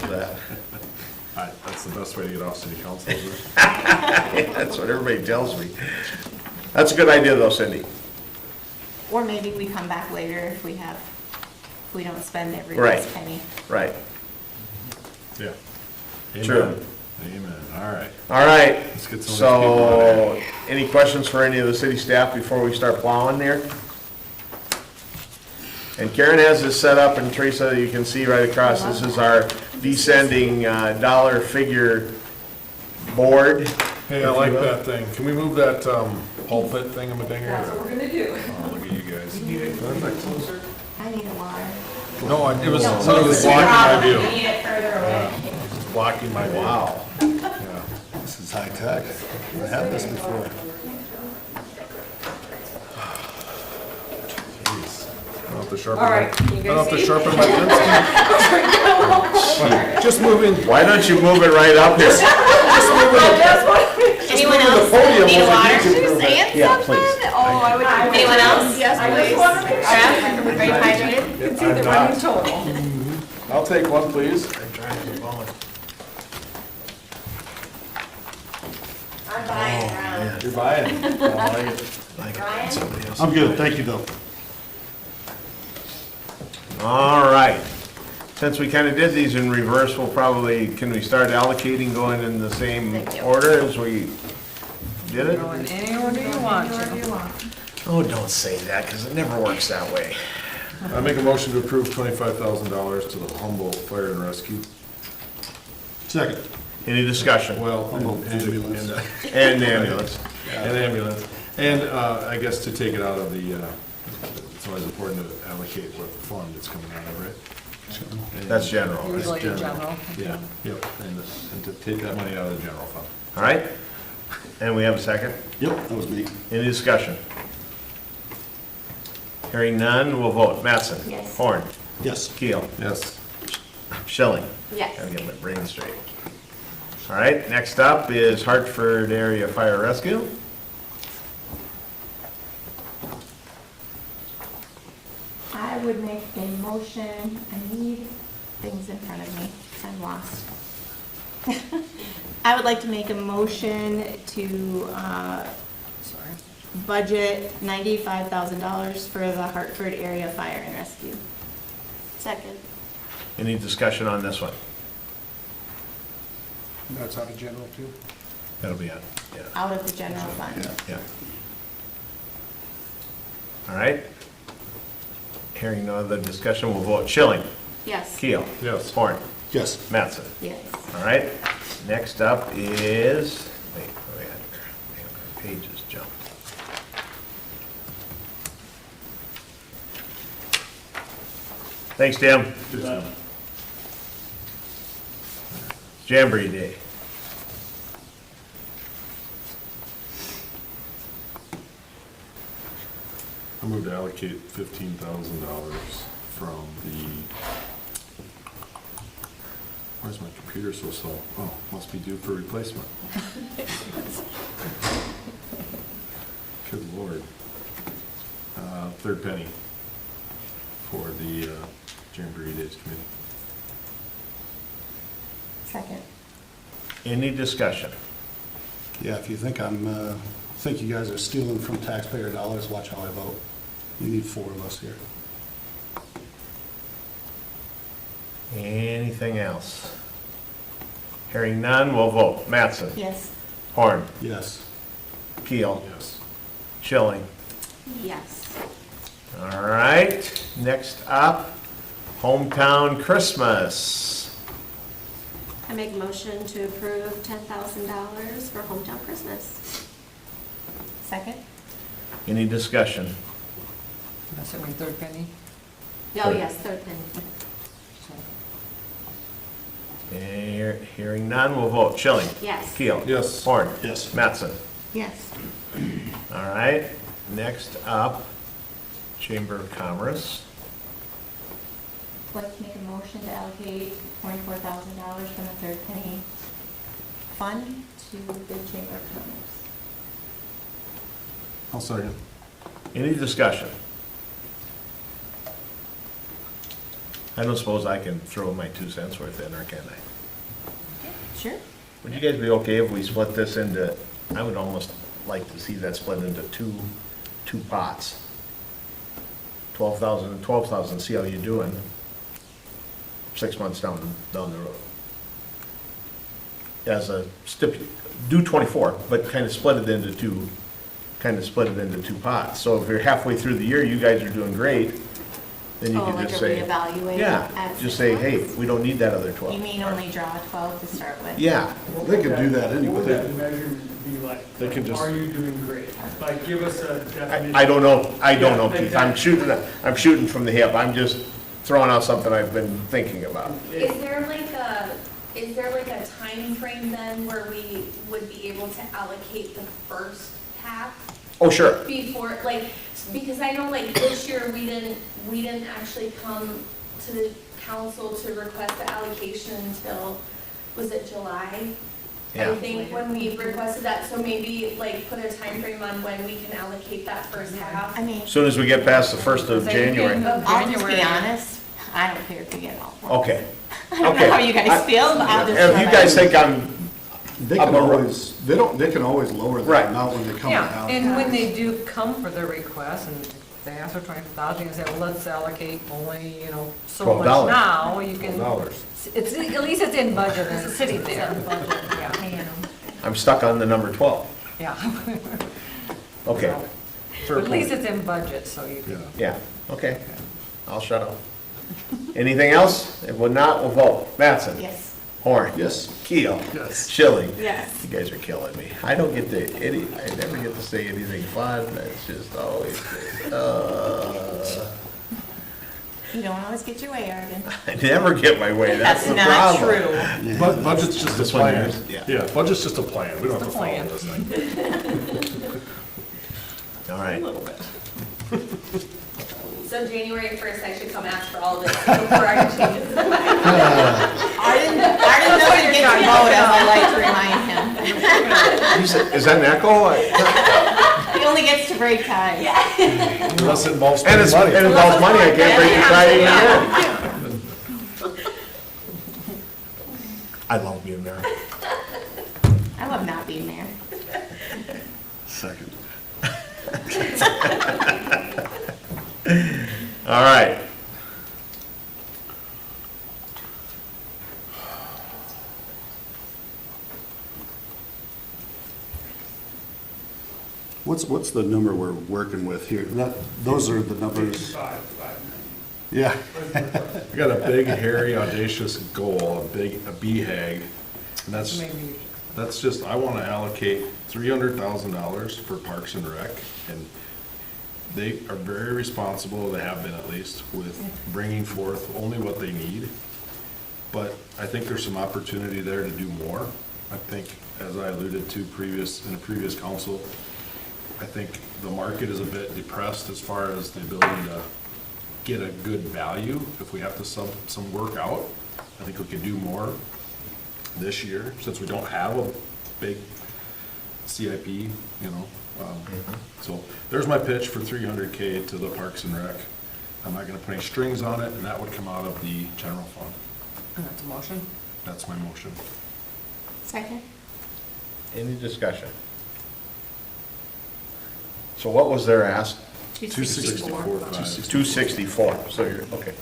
That. That's the best way to get off city council. isn't it? That's what everybody tells me. That's a good idea though, Cindy. Or maybe we come back later if we don't spend every Right. last penny. Right. Yeah. True. Amen. Amen. All right. All right. Let's get some of these people out of So, any questions for any of the city staff before we start plowing there? And Karen has this set up, and Teresa, you can see right across, this is our descending dollar figure board. Hey, I like that thing. Can we move that pulpit thingamadinger? That's what we're gonna do. Oh, look at you guys. Perfect. I need a water. No, it was, Don't something close was the blocking my problem, view. you need it further away. It's blocking my view. Wow. Yeah. This is high tech. Never had this before. Jeez. I don't have to sharpen All right, my- you I don't have guys to see? sharpen my pencil. Just moving. Why don't you move it right up here? Anyone moving the else podium need a was a water? huge improvement. Yeah, please. Oh, I would. Anyone else? Yes, please. Jeff, are you hydrated? You can see the running total. I'll take one, please. I'm buying around. You're buying. I like it. Ryan? I'm good, thank you, though. All right. Since we kind of did these in reverse, we'll probably, can we start allocating going in the same Thank you. order as we did it? Go in any order you want to. Oh, don't say that, because it never works that way. I make a motion to approve $25,000 to the Humboldt Fire and Rescue. Second. Any discussion? Well, Humboldt ambulance. And ambulance. And ambulance. And I guess to take it out of the, it's always important to allocate what fund it's coming out of, right? And- That's general. Usually in general. Yeah, yep, and to take that money out of the general fund. All right? And we have a second? Yep, that was me. Any discussion? Hearing none, we'll vote. Mattson? Yes. Horn? Yes. Keel? Yes. Schilling? Yes. Gotta get my brain straight. All right, next up is Hartford Area Fire Rescue. I would make a motion, I need things in front of me, I'm lost. I would like to make a motion to, budget $95,000 for the Hartford Area Fire and Rescue. Second. Any discussion on this one? That's out of general too? That'll be on, yeah, Out of the general fund. yeah. All right. Hearing no other discussion, we'll vote. Schilling. Yes. Keel. Yes. Horn. Yes. Mattson. Yes. All right. Next up is, wait, where we at? Pages jumped. Thanks, Tim. Jamboree Day. I move to allocate $15,000 from the, where's my computer so slow? Oh, must be due for replacement. Good Lord. Third penny for the Jamboree Days Committee. Second. Any discussion? Yeah, if you think think you guys are stealing from taxpayer dollars, watch how I vote. You need 4 of us here. Anything else? Hearing none, we'll vote. Mattson. Yes. Horn. Yes. Keel. Yes. Schilling. Yes. All right, next up, Hometown Christmas. I make a motion to approve $10,000 for hometown Christmas. Second. Any discussion? Assuming third penny. Oh, yes, third penny. Hearing none, we'll vote. Schilling. Yes. Keel. Yes. Horn. Yes. Mattson. Yes. All right, next up, Chamber of Commerce. I'd like to make a motion to allocate $24,000 from the third penny fund to the Chamber of Commerce. I'll second. Any discussion? I don't suppose I can throw my 2 cents worth in, or can I? Sure. Would you guys be okay if we split this into, I would almost like to see that split into two pots. 12,000 and 12,000, see how you're doing 6 months down the road. As a do 24, but kind of split it into two pots. So if you're halfway through the year, you guys are doing great, then you Oh, can like just a say. reevaluate Yeah, at just 6 say, hey, months? we don't need that other 12. You mean only draw 12 to start with? Yeah, Well, they could do that What would that anyway. measurement be like? They could just- Are you doing great? Like, give us a definition. I don't know, Yeah, Keith, I'm exactly. shooting from the hip, I'm just throwing out something I've been thinking about. Is there like a time frame then where we would be able to allocate the first half Oh, sure, before, like, because I know like this year we didn't actually come to the council to request the allocation until, was it July? Yeah. I think when we requested that, so maybe like put a time frame on when we can allocate that first half. I mean, as soon as we get past the 1st of January. I'll just be honest, I don't care if we get all. Okay. I don't know how you guys feel, but I'll just. If you guys think I'm, They can always lower Right. that amount when they come Yeah, out. and when they do come for their request, and they ask for 20,000, you say, well, let's allocate only, so much $12. now, you can. $12. It's, at least it's in budget, it's sitting there. Yeah, I'm stuck on the number 12. yeah. Okay, But at least it's in budget, so you can. yeah, okay, I'll shut up. Anything else? If we're not, we'll vote. Mattson? Yes. Horn? Yes. Keel? Yes. Schilling? Yes. You guys are killing me. I don't get to, I never get to say anything fun, it's just always, You don't always get your way, Arden. I never get my way, that's That's the not problem. true. But budget's just a This one plan. yours? Yeah. Yeah, budget's just a plan. We don't have Just to a follow plan. this thing. All right. So January 1st, I should come ask for all of this before I changes. Arden doesn't get to vote, as I like to remind him. Is that an echo? He only gets to break ties. Unless it involves And spending money. it involves money, I can't break the tie even then. I love being there. I love not being there. Second. All right. what's the number we're working with here? Those are the numbers. 55, Yeah. I got a big, hairy, audacious goal, a BHAG, and that's just, I want to allocate $300,000 for Parks and Rec, and they are very responsible, they have been at least, with bringing forth only what they need. But I think there's some opportunity there to do more. I think, as I alluded to in a previous council, I think the market is a bit depressed as far as the ability to get a good value. If we have to sub some work out, I think we could do more this year, since we don't have a big CIP, you know. So there's my pitch for $300K to the Parks and Rec. I'm not gonna put any strings on it, and that would come out of the general fund. That's a motion? That's my motion. Second? Any discussion? So what was their ask? 264. 264, so you're, okay.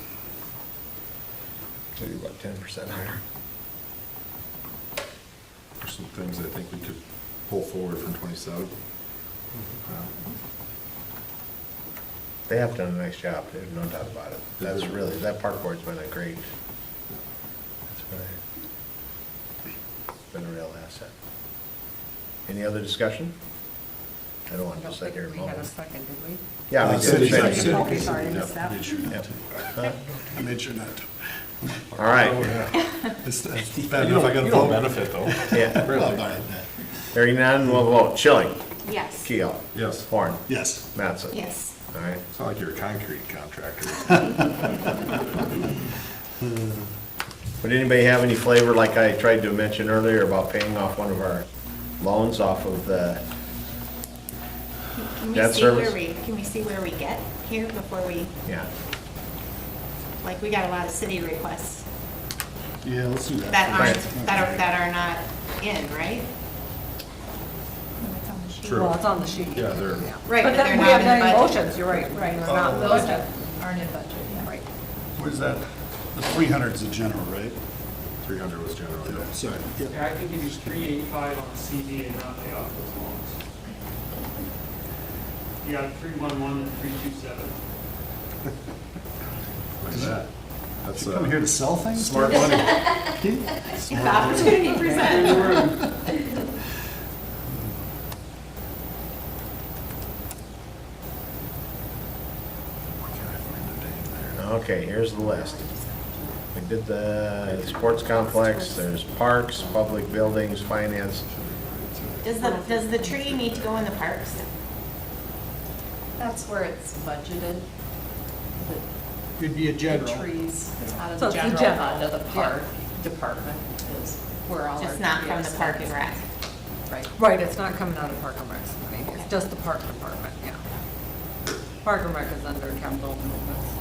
So you're about 10% higher. There's some things I think we could pull forward from 27. They have done a nice job, there's no doubt about it. That's really, that park board's been a great, it's been a real asset. Any other discussion? I don't want to sit here and We moan. had a second, did we? Yeah, we City did. Council. Okay, sorry, I missed that. Made sure not to. I made sure not to. All right. It's bad enough I gotta You don't vote. benefit though. Yeah. Well, all right, Hearing none, we'll vote. Schilling. Yes. Keel. Yes. Horn. Yes. Mattson. Yes. All right. It's not like you're a concrete contractor. Would anybody have any flavor, like I tried to mention earlier, about paying off one of our loans off of the Can we debt see service? can we see where we get here before we, Yeah. like, we got a lot of city requests Yeah, let's do that. that are not in, right? It's on the sheet. True. Well, it's on the sheet. Yeah, they're, Right, But but then they're we not have in the nine budget. motions, you're right. They're not in the Those budget. aren't in budget, yeah. Right. Where's that? The 300 is the general, right? 300 was generally. Yeah, sorry. Yeah. Yeah, I could give you 385 on the CD and not pay off those loans. You got 311 and 327. Look at that. That's You come here to sell things? smart money. The opportunity presents. Okay, here's the list. We did the sports complex, there's parks, public buildings, finance. Does the tree need to go in the parks? That's where it's budgeted. It'd be a The general. trees out of So the it's the general general. fund of the park department is where all our. Just not from the TDRs park and rec? Right. Right, it's not coming out of Park and Rec's money, it's just the park department, yeah. Park and Rec is under capital improvements.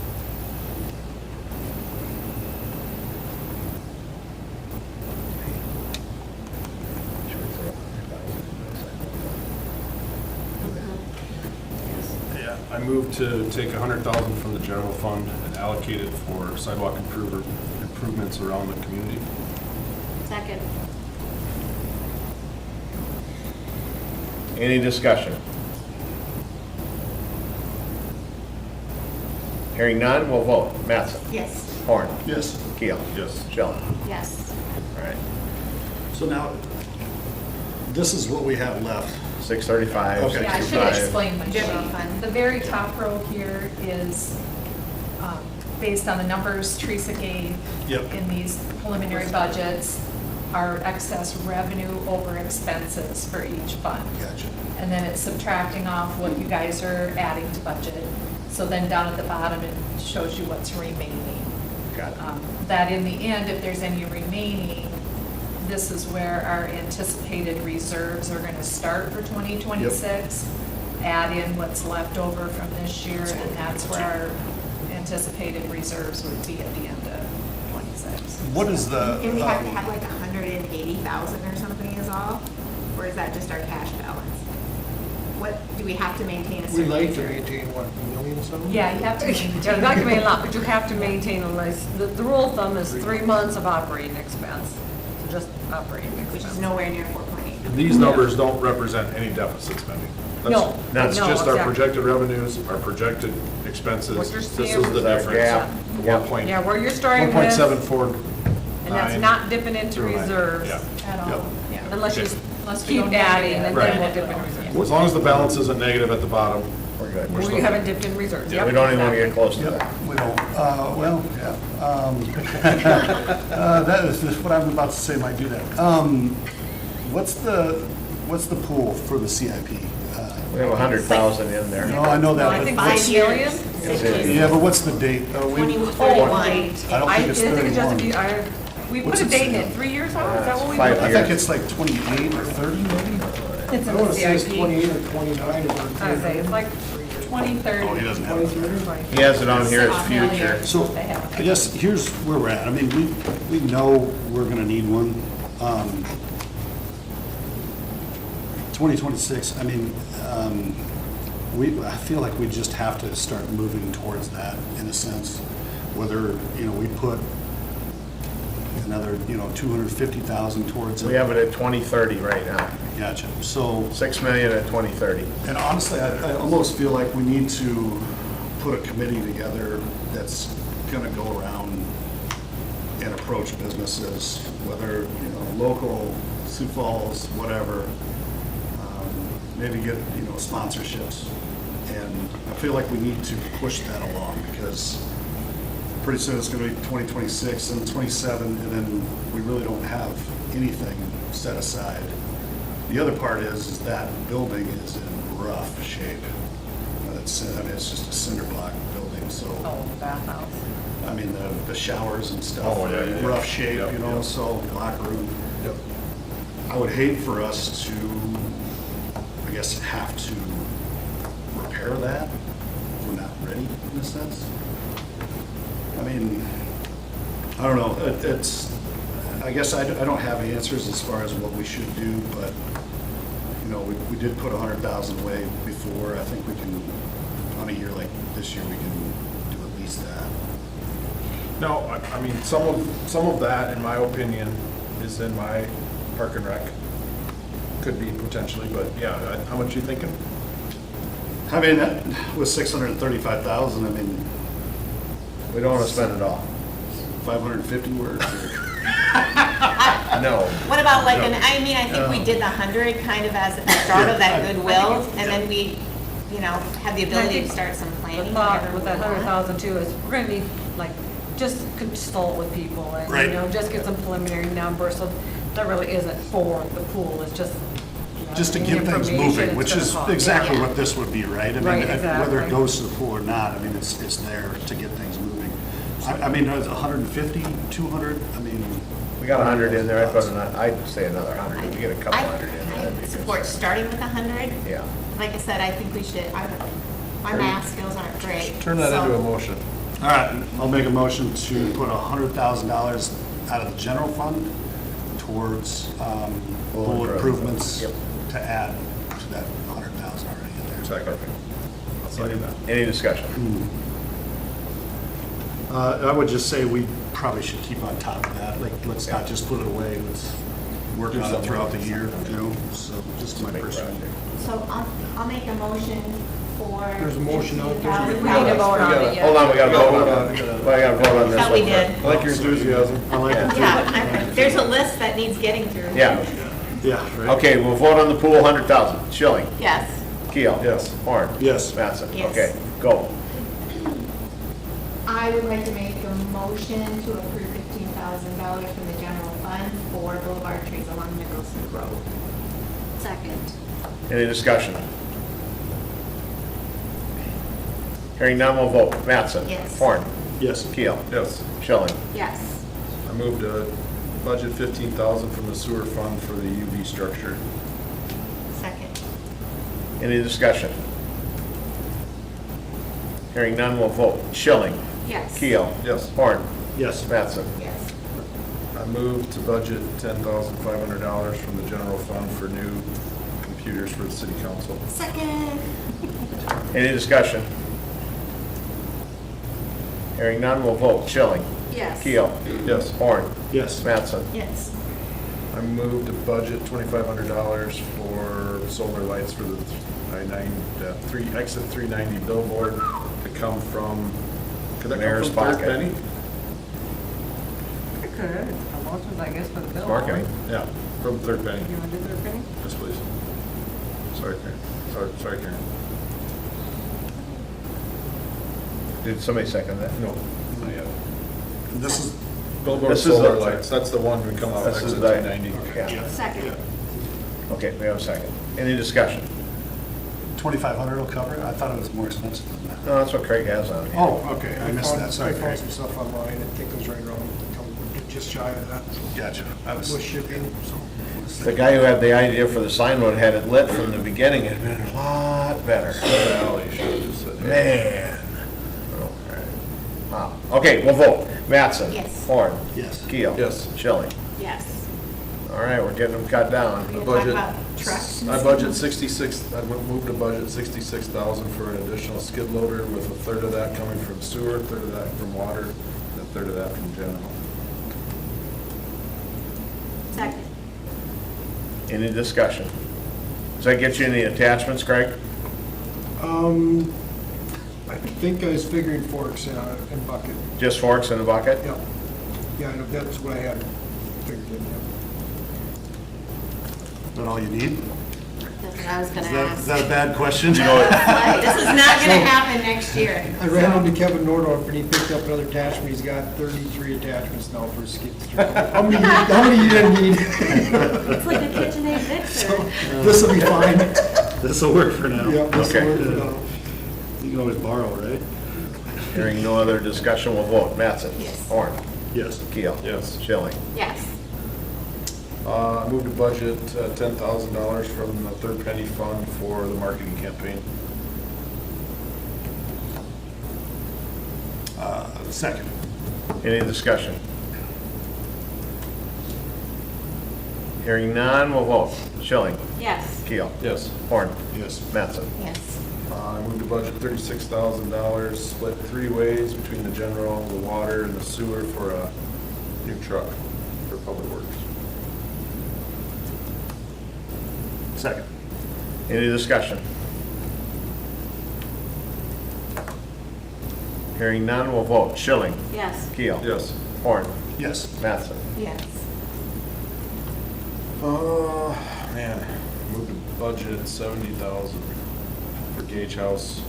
Yeah, I move to take 100,000 from the general fund and allocate it for sidewalk improvements around the community. Second. Any discussion? Hearing none, we'll vote. Mattson. Yes. Horn. Yes. Keel. Yes. Schilling. Yes. All right. So now, this is what we have left. 635, Okay. Yeah, I should 65. explain my General sheet. fund. The very top row here is based on the numbers Teresa gave Yep. in these preliminary budgets, our excess revenue over expenses for each fund. Gotcha. And then it's subtracting off what you guys are adding to budget. So then down at the bottom, it shows you what's remaining. Got it. That in the end, if there's any remaining, this is where our anticipated reserves are gonna start for 2026. Add in what's left over from this year, and that's where our anticipated reserves would be at the end of 26. What is the? And we have to have like 180,000 or something is all? Or is that just our cash balance? What, do we have to maintain a We certain? like to reserve? maintain, what, a million something? Yeah, you have to maintain. Yeah, not gonna be a lot, but you have to maintain a list. The rule of thumb is 3 months of operating expense, so just operating Which is expense. nowhere near 4.8. And these numbers don't represent any deficit spending. No, That's no, just our exactly. projected revenues, our projected expenses. What you're This seeing- is the That difference. gap. One point. Yeah, where you're starting with, 1.749. and that's not dipping into Right. reserves. Yeah. At all, Yep. yeah. Unless you Okay. Unless we keep go adding, and negative. then Right. we'll dip into reserves. As long as the balance isn't negative at the bottom. We're good. We're still We haven't good. dipped in reserves, We yep. don't even want to get exactly. close to that. We don't, well, yeah. That is, what I'm about to say might do that. What's the pool for the CIP? We have 100,000 in there. No, I know that, I but think what's- 5 million? Yeah, but what's the date? Oh, I don't think it's just a 31. few, we put What's a it date in say? it, 3 years out, is that what we Five put? I years. think it's like 28 or 30 maybe? It's I in want the to say it's CIP. 28 or 29 or I say, it's like 2030. Oh, he doesn't have it. 23. He has it on here as future. So, I guess here's where we're at. I mean, we know we're gonna need one. 2026, I mean, I feel like we just have to start moving towards that in a sense. Whether, we put another, 250,000 towards it. We have it at 2030 right now. Gotcha. So, 6 million at 2030. and honestly, I almost feel like we need to put a committee together that's gonna go around and approach businesses, whether, local, Sioux Falls, whatever. Maybe get, sponsorships. And I feel like we need to push that along because pretty soon it's gonna be 2026 and 27, and then we really don't have anything set aside. The other part is that building is in rough shape. It's just a cinder block building, so, Oh, the bathhouse. I mean, the showers and stuff Oh, yeah, are in yeah. rough shape, Yep, yep. so locker room. Yep. I would hate for us to, I guess, have to repair that if we're not ready in a sense. I mean, I don't know, I guess I don't have answers as far as what we should do, but, we did put 100,000 away before. I think we can, on a year like this year, we can do at least that. No, I mean, some of that, in my opinion, is in my park and rec. Could be potentially, but yeah, how much you thinking? I mean, with 635,000, I mean, We don't want to spend it all. 550 words or. No. What about like, I think we did the 100 kind of as a start of that goodwill, and then we, have the ability to start some The planning. thought whenever with we that want. 100,000 too is we're gonna need, like, just consult with people and, Right. just get some preliminary numbers. So that really isn't for the pool, it's just. Just to the get things information moving, it's which gonna is cost. exactly Yeah. what this would be, right? I mean, Right, whether it exactly. goes to the pool or not, I mean, it's there to get things moving. I mean, is 150, 200, I mean. We got 100 in there. I'd say another 100. If we get a couple hundred in there, that'd I be support good. starting with 100. Yeah. Like I said, I think we should, my math skills aren't great. Turn that so- into a motion. All right, I'll make a motion to put $100,000 out of the general fund towards pool improvements Yep. to add to that 100,000 already in there. Second. I'll second that. Any discussion? I would just say we probably should keep on top of that. Like, let's not just put it away. Let's work Do on it something throughout the with it. year, So just my Big personal. project. So I'll make a motion for. There's a motion out there. $15,000. We need to vote on it yet. Hold on, we got to vote on Hold it. on. Well, I got to vote on this Thought we one. did. I like your enthusiasm. I like it too. Yeah, there's a list that needs getting through. Yeah. Yeah, right? Okay, we'll vote on the pool, 100,000. Schilling. Yes. Keel. Yes. Horn. Yes. Mattson. Yes. Okay, go. I would like to make a motion to approve $15,000 from the general fund for boulevard trees along Nicholson Road. Second. Any discussion? Hearing none, we'll vote. Mattson. Yes. Horn. Yes. Keel. Yes. Schilling. Yes. I moved to budget 15,000 from the sewer fund for the UV structure. Second. Any discussion? Hearing none, we'll vote. Schilling. Yes. Keel. Yes. Horn. Yes. Mattson. Yes. I moved to budget $10,500 from the general fund for new computers for the city council. Second. Any discussion? Hearing none, we'll vote. Schilling. Yes. Keel. Yes. Horn. Yes. Mattson. Yes. I moved to budget $2,500 for solar lights for the exit 390 billboard to come from, could that come Mayor's from Third Pocket. Penny? It could, it's promotions, I guess, for the bill. Marketing. Yeah, from Third Penny. You want to do their penny? Yes, please. Sorry, Karen. Sorry, Karen. Did somebody second that? No, not yet. This is, Billboard This is solar the- lights, that's the one we come out This exit is the- 390. yeah. Second. Okay, we have a second. Any discussion? 2,500 will cover it? I thought it was more expensive than that. No, that's what Craig has on here. Oh, okay, I missed that, I sorry, found Craig. some stuff online, I think it was right around, just shy of that, Gotcha. I was. with shipping, so. The guy who had the idea for the sign would had it lit from the beginning, it'd been a lot better. Valley should have just said. Man. Okay. Wow. Okay, we'll vote. Mattson? Yes. Horn? Yes. Keel? Yes. Schilling? Yes. All right, we're getting them cut down. We're gonna budget. talk about trucks. I budget 66, I moved to budget 66,000 for an additional skid loader with a third of that coming from sewer, a third of that from water, and a third of that from general. Second. Any discussion? Does that get you any attachments, Craig? I think I was figuring forks and bucket, Just forks in a bucket? yeah. Yeah, I know that's what I had figured in, yeah. Is that all you need? That's what I was Is gonna that, ask. is that a bad question? You know, This is not gonna happen next year. I ran into Kevin Nordhoff and he picked up another attachment, he's got 33 attachments now for his skid steer. How many you didn't need? It's like a KitchenAid mixer. This'll be fine. This will work for now. Yeah, this'll Okay. work for now. You can always borrow, right? hearing no other discussion, we'll vote. Mattson? Yes. Horn? Yes. Keel? Yes. Schilling? Yes. I moved to budget $10,000 from the Third Penny Fund for the marketing campaign. Second. Any discussion? Hearing none, we'll vote. Schilling? Yes. Keel? Yes. Horn? Yes. Mattson? Yes. I moved to budget $36,000, split three ways between the general, the water, and the sewer for a new truck for Public Works. Second. Any discussion? Hearing none, we'll vote. Schilling? Yes. Keel? Yes. Horn? Yes. Mattson? Yes. Man, moved to budget 70,000 for Gage House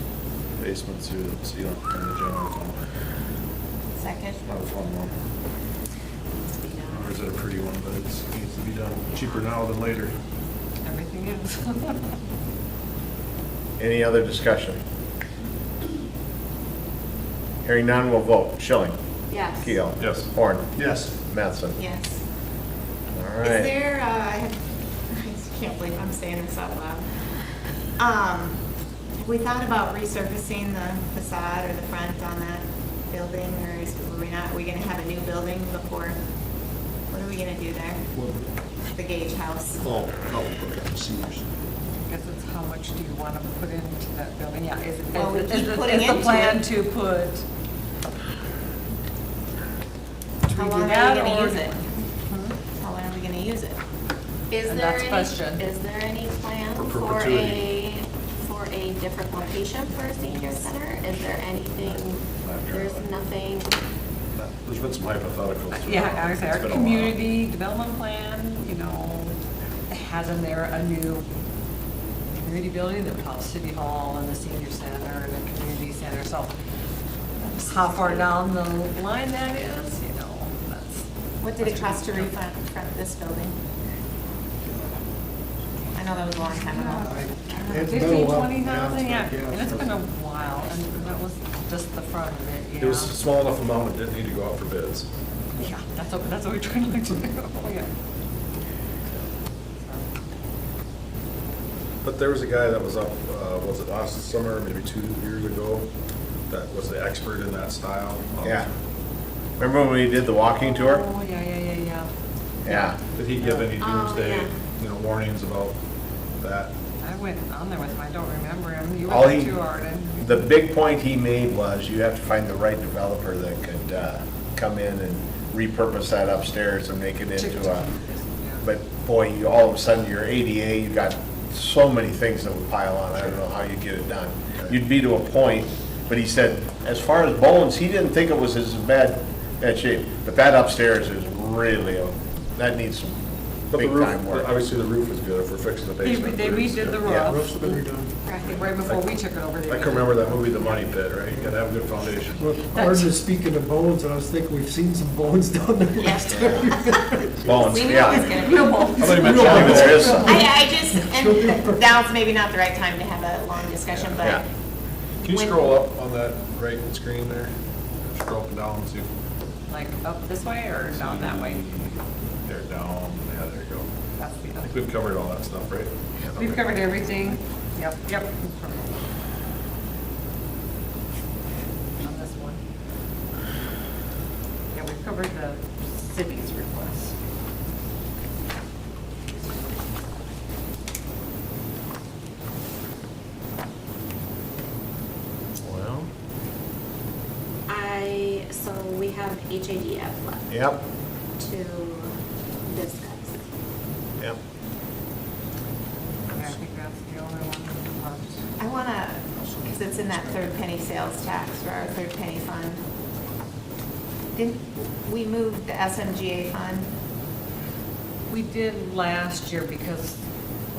basement ceiling in the general fund. Second. Not a fun one. Or is it a pretty one, but it needs to be done cheaper now than later. Everything is. Any other discussion? Hearing none, we'll vote. Schilling? Yes. Keel? Yes. Horn? Yes. Mattson? Yes. All Is right. there, I can't believe I'm saying this out loud. Have we thought about resurfacing the facade or the front on that building, or are we gonna have a new building before? What are we gonna do there? The Gage House. Oh, okay, seniors. I guess it's how much do you want to put into that building? Yeah, is Well, we is keep the putting the into plan it. to put? How redo long are we that, gonna or- use it? How long are we gonna use it? Is And there that's any, question. is there any plan For for perpetuity. a different location for a senior center? Is there anything, there's nothing, There's been some hypotheticals. Yeah, I would say It's our been a while. community development plan, has in there a new community building that will house City Hall and the senior center and the community center. So how far down the line that is, that's. What did it cost to refront this building? I know that was a long time ago. It's been a 15, while. 20,000, yeah, Yeah, and it's been a while, and that was just the front of it, yeah. It was a small enough amount, it didn't need to go out for bids. Yeah, that's what we're trying to do, yeah. But there was a guy that was up, was it last summer, maybe 2 years ago, that was the expert in that style. Yeah. Remember when we did the walking tour? Oh, yeah. Yeah. Did he give any Oh, doomsday, yeah. warnings about that? I went on there with him, I don't remember him, you All were he- too hard, and. The big point he made was you have to find the right developer that could come in and repurpose that upstairs and make it into a, but boy, all of a sudden you're ADA, you got so many things that would pile on, I don't know how you get it done. You'd be to a point, but he said, as far as bones, he didn't think it was as bad shape. But that upstairs is really, that needs some But the big roof, time work. obviously the roof is good if we're fixing the They basement. redid the Yeah. roof. Roof's been redone. I think right before we took it over. they I can redid remember that movie, The Money Pit, right? You gotta have a good foundation. Well, Gordon is speaking of bones, and I was thinking we've seen some bones down there last time. Bones, We knew it was yeah. gonna be. Real bones. I thought you meant Maybe John. there is some. I just, and now's maybe not the right time to have a long discussion, Yeah. but Can you when- scroll up on that right screen there? Scroll up and down and see. Like up this way or down that way? There, down, yeah, there you go. That's the I other. think we've covered all that stuff, right? We've Okay. covered everything. Yep. On this one. Yeah, we've covered the city's request. Well, So we have HADF left yep, to discuss. yep. Yeah, I think that's the only one left. I wanna, because it's in that third penny sales tax for our third penny fund. Didn't, we moved the SMGA fund? We did last year because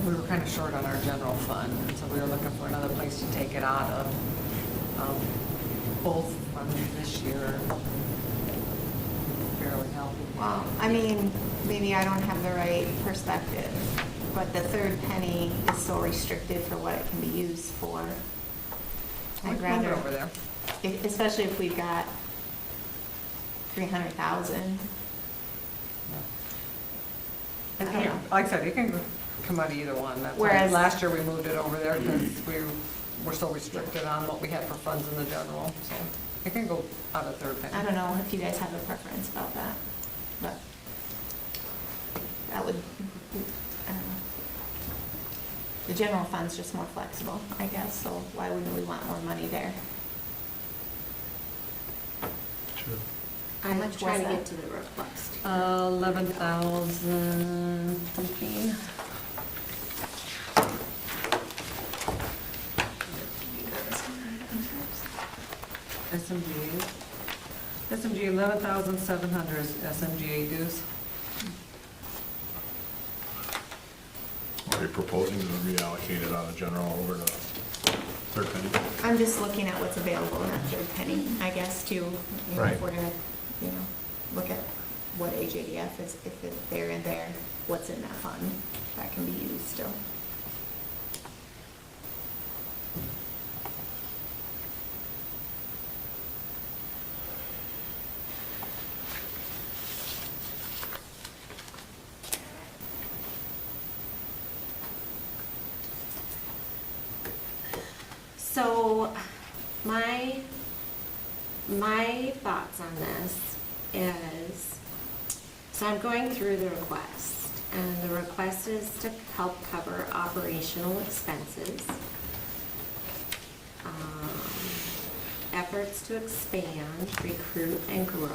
we were kind of short on our general fund, and so we were looking for another place to take it out of. Both funds this year barely helped. Well, I mean, maybe I don't have the right perspective, but the third penny is so restricted for what it can be used for. We I'd can move it rather, over there. especially if we've got 300,000. It can- Like I said, it can come out of either one. That's why Whereas- last year we moved it over there because we were so restricted on what we had for funds in the general, so it can go out of third penny. I don't know if you guys have a preference about that, but that would, I don't know. The general fund's just more flexible, I guess, so why wouldn't we want more money there? How I'm much trying was to get that? to the request. 11,000 something. SMG 11,700 is SMGA dues. Are you proposing to reallocate it out of general over to third penny? I'm just looking at what's available in that third penny, I guess, too. You know, Right. if we're gonna, look at what HADF is, if they're in there, what's in that fund that can be used still. So my thoughts on this is, so I'm going through the request, and the request is to help cover operational expenses, efforts to expand, recruit, and grow.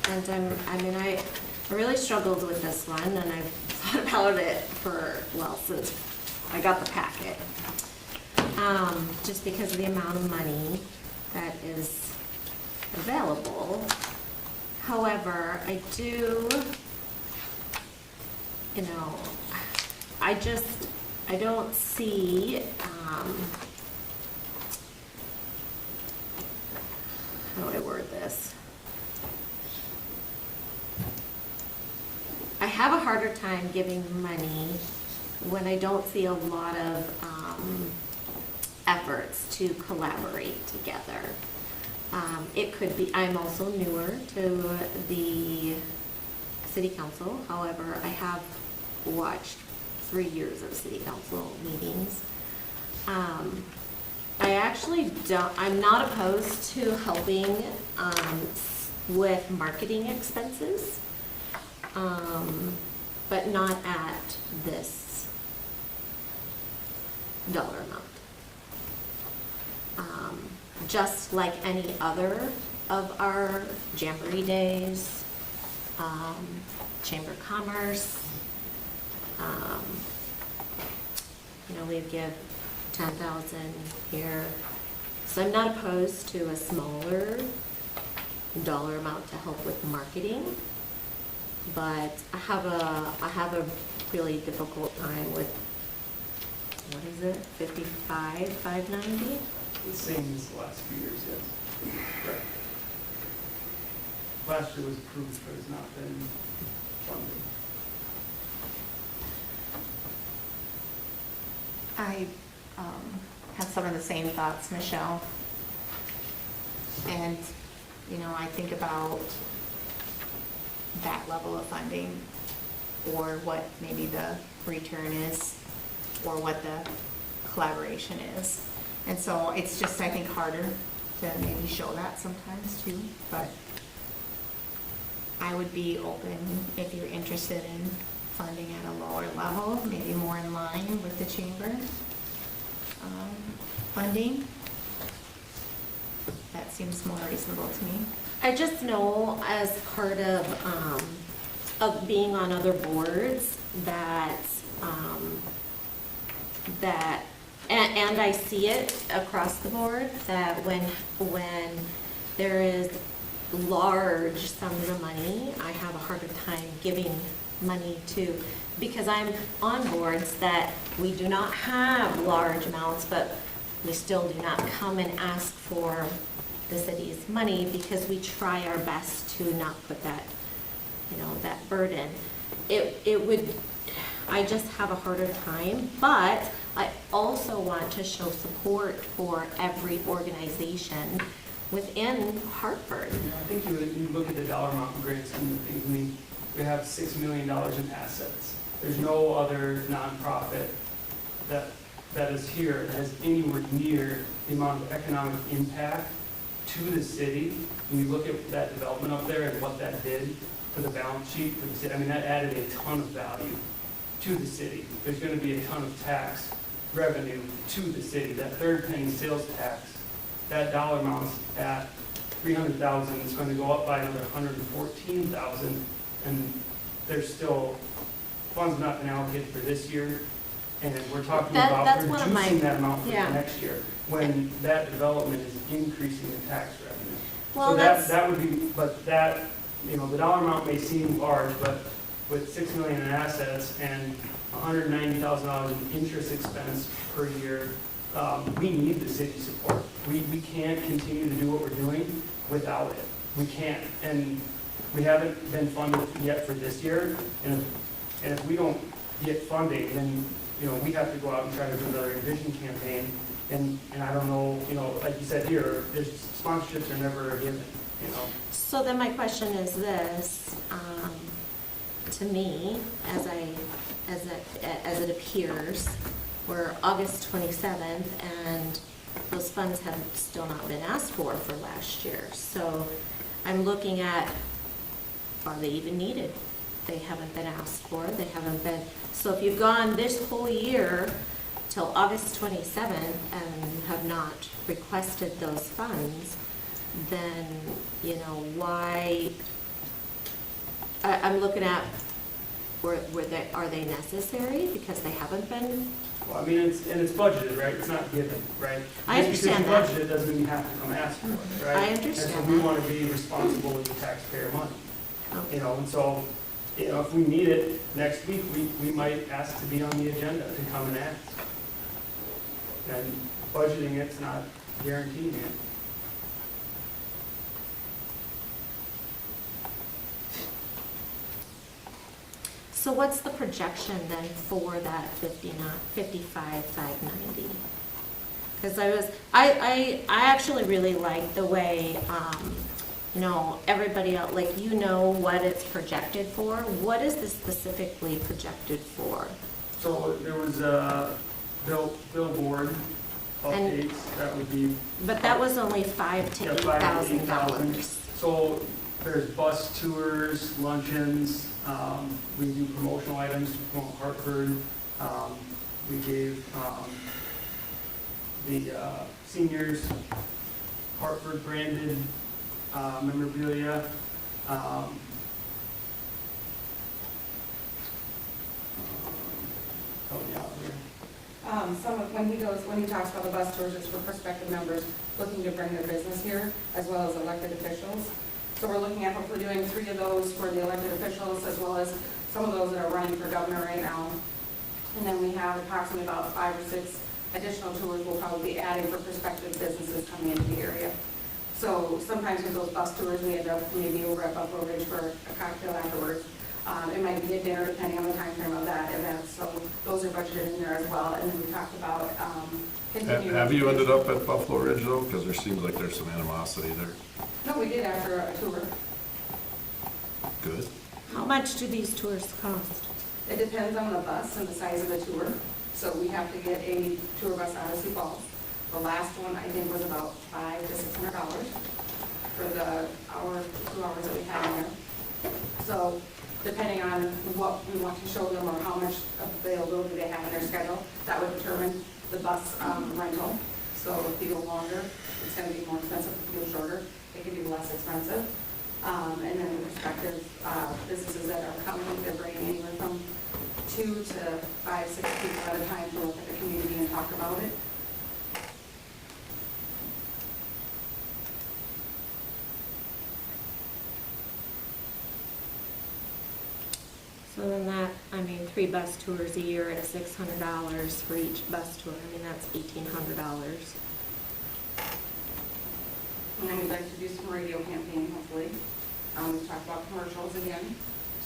And I really struggled with this one, and I've thought about it since I got the packet. Just because of the amount of money that is available. However, I do, I don't see, how do I word this? I have a harder time giving money when I don't see a lot of efforts to collaborate together. It could be, I'm also newer to the city council, however, I have watched 3 years of city council meetings. I actually I'm not opposed to helping with marketing expenses. But not at this dollar amount. Just like any other of our Jamboree days, Chamber of Commerce. We give 10,000 here. So I'm not opposed to a smaller dollar amount to help with marketing, but I have a really difficult time with, what is it, 590? The same as the last few years, yes. Correct. Last year was approved, but has not been funded. I have some of the same thoughts, Michelle. And, I think about that level of funding, or what maybe the return is, or what the collaboration is. And so it's just, I think, harder to maybe show that sometimes too, but I would be open if you're interested in funding at a lower level, maybe more in line with the chamber funding. That seems more reasonable to me. I just know as part of being on other boards that and I see it across the board, that when there is large sums of money, I have a harder time giving money to, because I'm on boards that we do not have large amounts, but we still do not come and ask for the city's money, because we try our best to not put that, that burden. I just have a harder time, but I also want to show support for every organization within Hartford. I think you look at the dollar amount of grants and things. I mean, we have $6 million in assets. There's no other nonprofit that is here that has anywhere near the amount of economic impact to the city. When you look at that development up there and what that did for the balance sheet for the city, I mean, that added a ton of value to the city. There's going to be a ton of tax revenue to the city. That third penny sales tax, that dollar amount's at $300,000. It's going to go up by another $114,000, and there's still funds not been allocated for this year, and we're talking about reducing that amount for next year, when that development is increasing the tax revenue. Well, so that would be, but that, the dollar amount may seem large, but with $6 million in assets and $190,000 in interest expense per year, we need the city support. We can't continue to do what we're doing without it. We can't, and we haven't been funded yet for this year, and if we don't get funding, then, we have to go out and try to do another envision campaign, and I don't know, like you said here, there's sponsorships are never given, So then my question is this, to me, as it appears, we're August 27th, and those funds have still not been asked for last year. So I'm looking at, are they even needed? They haven't been asked for, they haven't been, so if you've gone this whole year till August 27th and have not requested those funds, then, why, I'm looking at, are they necessary because they haven't been? Well, I mean, it's budgeted, right? It's not given, right? I understand that. Just because you budget it doesn't mean you have to come ask for it, right? I understand And so we that. want to be responsible with the taxpayer money, Okay. and so, if we need it next week, we might ask to be on the agenda to come and ask. And budgeting it's not guaranteeing it. So what's the projection then for that 55,590? Because I actually really like the way, everybody else, like, what it's projected for. What is this specifically projected for? So there was a billboard updates, that would be. But that was only $5,000 to $8,000. So there's bus tours, luncheons, we do promotional items to promote Hartford. We gave the seniors Hartford branded memorabilia. When he talks about the bus tours, it's for prospective members looking to bring their business here, as well as elected officials. So we're looking at hopefully doing 3 of those for the elected officials, as well as some of those that are running for governor right now. And then we have approximately about 5 or 6 additional tours we'll probably be adding for prospective businesses coming into the area. So sometimes with those bus tours, we end up maybe over at Buffalo Ridge for a cocktail afterwards. It might be a dinner depending on the time frame of that event, so those are budgeted in there as well. And then we talked about continuing. Have you ended up at Buffalo Ridge though? Because there seems like there's some animosity there. No, we did after a tour. Good. How much do these tours cost? It depends on the bus and the size of the tour. So we have to get a tour bus out of Sioux Falls. The last one, I think, was about $500 to $600 for the 2 hours that we had in there. So depending on what we want to show them or how much availability they have in their schedule, that would determine the bus rental. So if you go longer, it's going to be more expensive. If you go shorter, it can be less expensive. And then the prospective businesses that are coming, they're bringing anywhere from 2 to 5, 6 people at a time to look at the community and talk about it. So then that, 3 bus tours a year at $600 for each bus tour. That's $1,800. And then we'd like to do some radio campaign, hopefully. We talked about commercials again,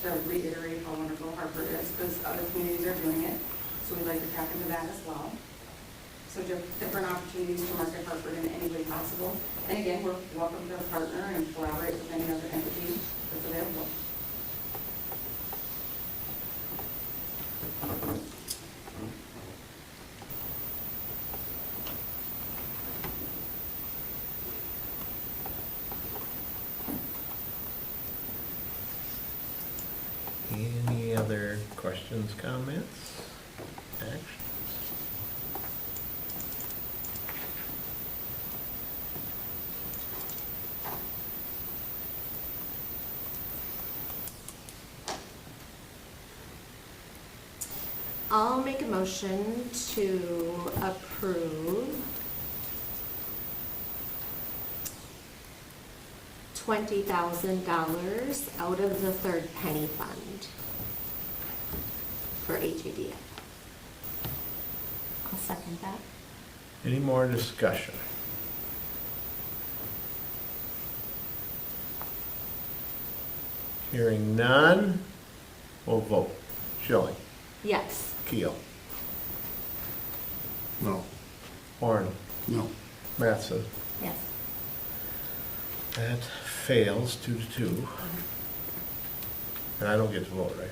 to reiterate how wonderful Hartford is, because other communities are doing it. So we'd like to tap into that as well. So different opportunities to market Hartford in any way possible. And again, we're welcome to partner and collaborate with any other entity that's available. Any other questions, comments, actions? I'll make a motion to approve $20,000 out of the third penny fund for HADF. I'll second that. Any more discussion? Hearing none, we'll vote. Schilling. Yes. Keel. No. Horn. No. Mattson. Yes. That fails 2-2. And I don't get to vote, right?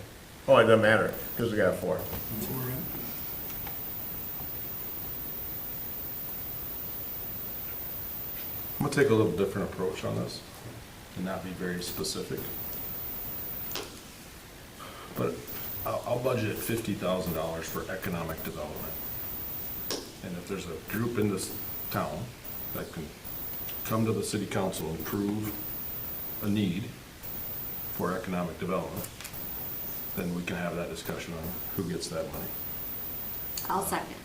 Oh, it doesn't matter, because we got 4. I'm gonna take a little different approach on this and not be very specific. But I'll budget $50,000 for economic development. And if there's a group in this town that can come to the city council and prove a need for economic development, then we can have that discussion on who gets that money. I'll second.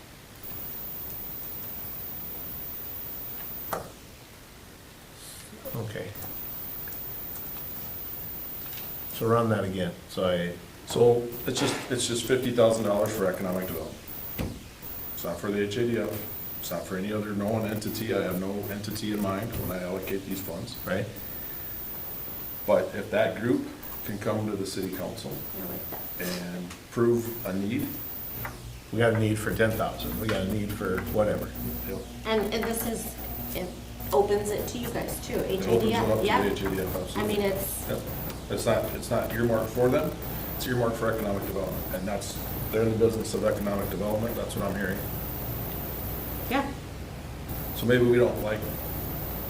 Okay. So run that again, So it's just $50,000 for economic development. It's not for the HADF, it's not for any other known entity. I have no entity in mind when I allocate these funds. right? But if that group can come to the city council and prove a need, We got a need for 10,000, we got a need for whatever. And this is, it opens it to you guys too, it opens it up HADF, to yeah. the HADF, absolutely. It's, Yep. It's not earmarked for them, it's earmarked for economic development. And they're in the business of economic development, that's what I'm hearing. yeah, So maybe we don't like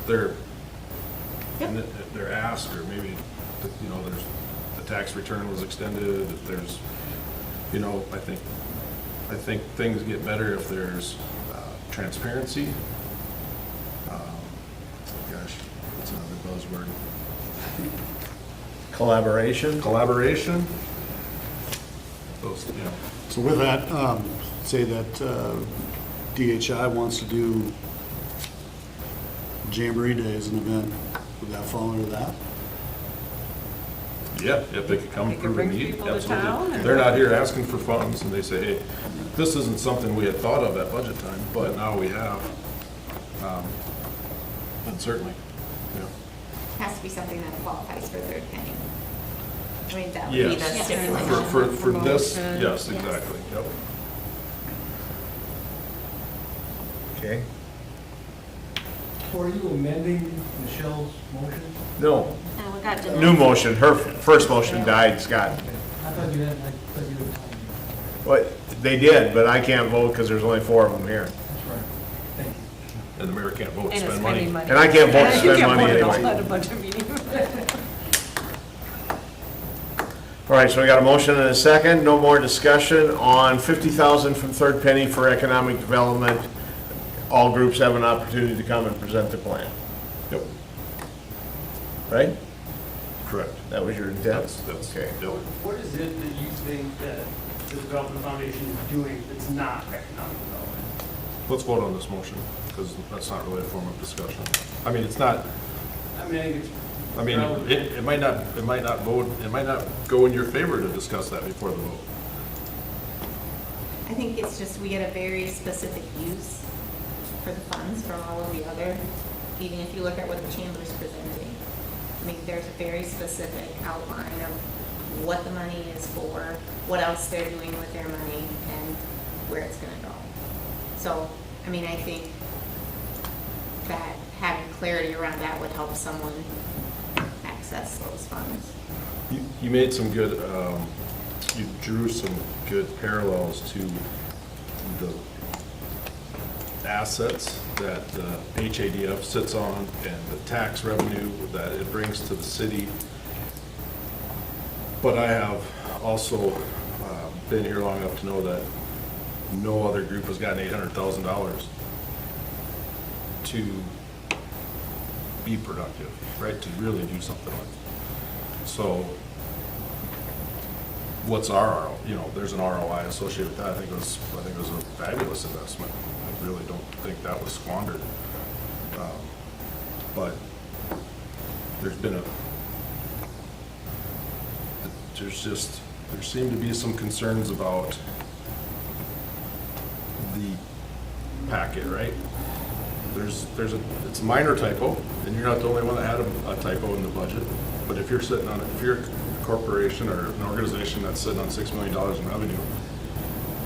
their, Yep. their ask, or maybe, there's, the tax return was extended, if there's, I think things get better if there's transparency. Gosh, what's another buzzword? Collaboration? Collaboration. Those, So with that, say that DHI wants to do Jamboree Day as an event, would that fall under that? Yeah, if they could come They could prove a bring need, people to town absolutely. and- They're not here asking for funds, and they say, hey, this isn't something we had thought of at budget time, but now we have. And certainly, yeah. Has to be something that qualifies for third penny. I mean, that would be the Yes, stipulation. for this, Promotion. yes, Yes. exactly, yep. Okay? Were you amending Michelle's motion? No, And we got new motion, her first motion died, Scott. I thought you had, told me. What, they did, but I can't vote because there's only 4 of them here. That's right. Thank you. And the mayor can't vote to And it's spend money. spending money. And I can't vote to You spend can't money vote at all anyway. at a budget meeting. All right, so we got a motion and a second, no more discussion on 50,000 from Third Penny for economic development. All groups have an opportunity to come and present the plan. Yep, Right? correct. That was your intent? That's, Okay. yep. What is it that you think that the Development Foundation is doing that's not economic development? Let's vote on this motion, because that's not really a form of discussion. I mean, it's not, I mean, I think it's. I mean, it might not vote, it might not go in your favor to discuss that before the vote. I think it's just, we get a very specific use for the funds from all of the other, even if you look at what the chamber's presenting. I mean, there's a very specific outline of what the money is for, what else they're doing with their money, and where it's gonna go. So, I mean, I think that having clarity around that would help someone access those funds. You made some good, you drew some good parallels to the assets that HADF sits on and the tax revenue that it brings to the city. But I have also been here long enough to know that no other group has gotten $800,000 to be productive, right, to really do something with. So what's our, there's an ROI associated with that. I think it was a fabulous investment. I really don't think that was squandered. But there seem to be some concerns about the packet, right? It's a minor typo, and you're not the only one that had a typo in the budget. But if you're if you're a corporation or an organization that's sitting on $6 million in revenue,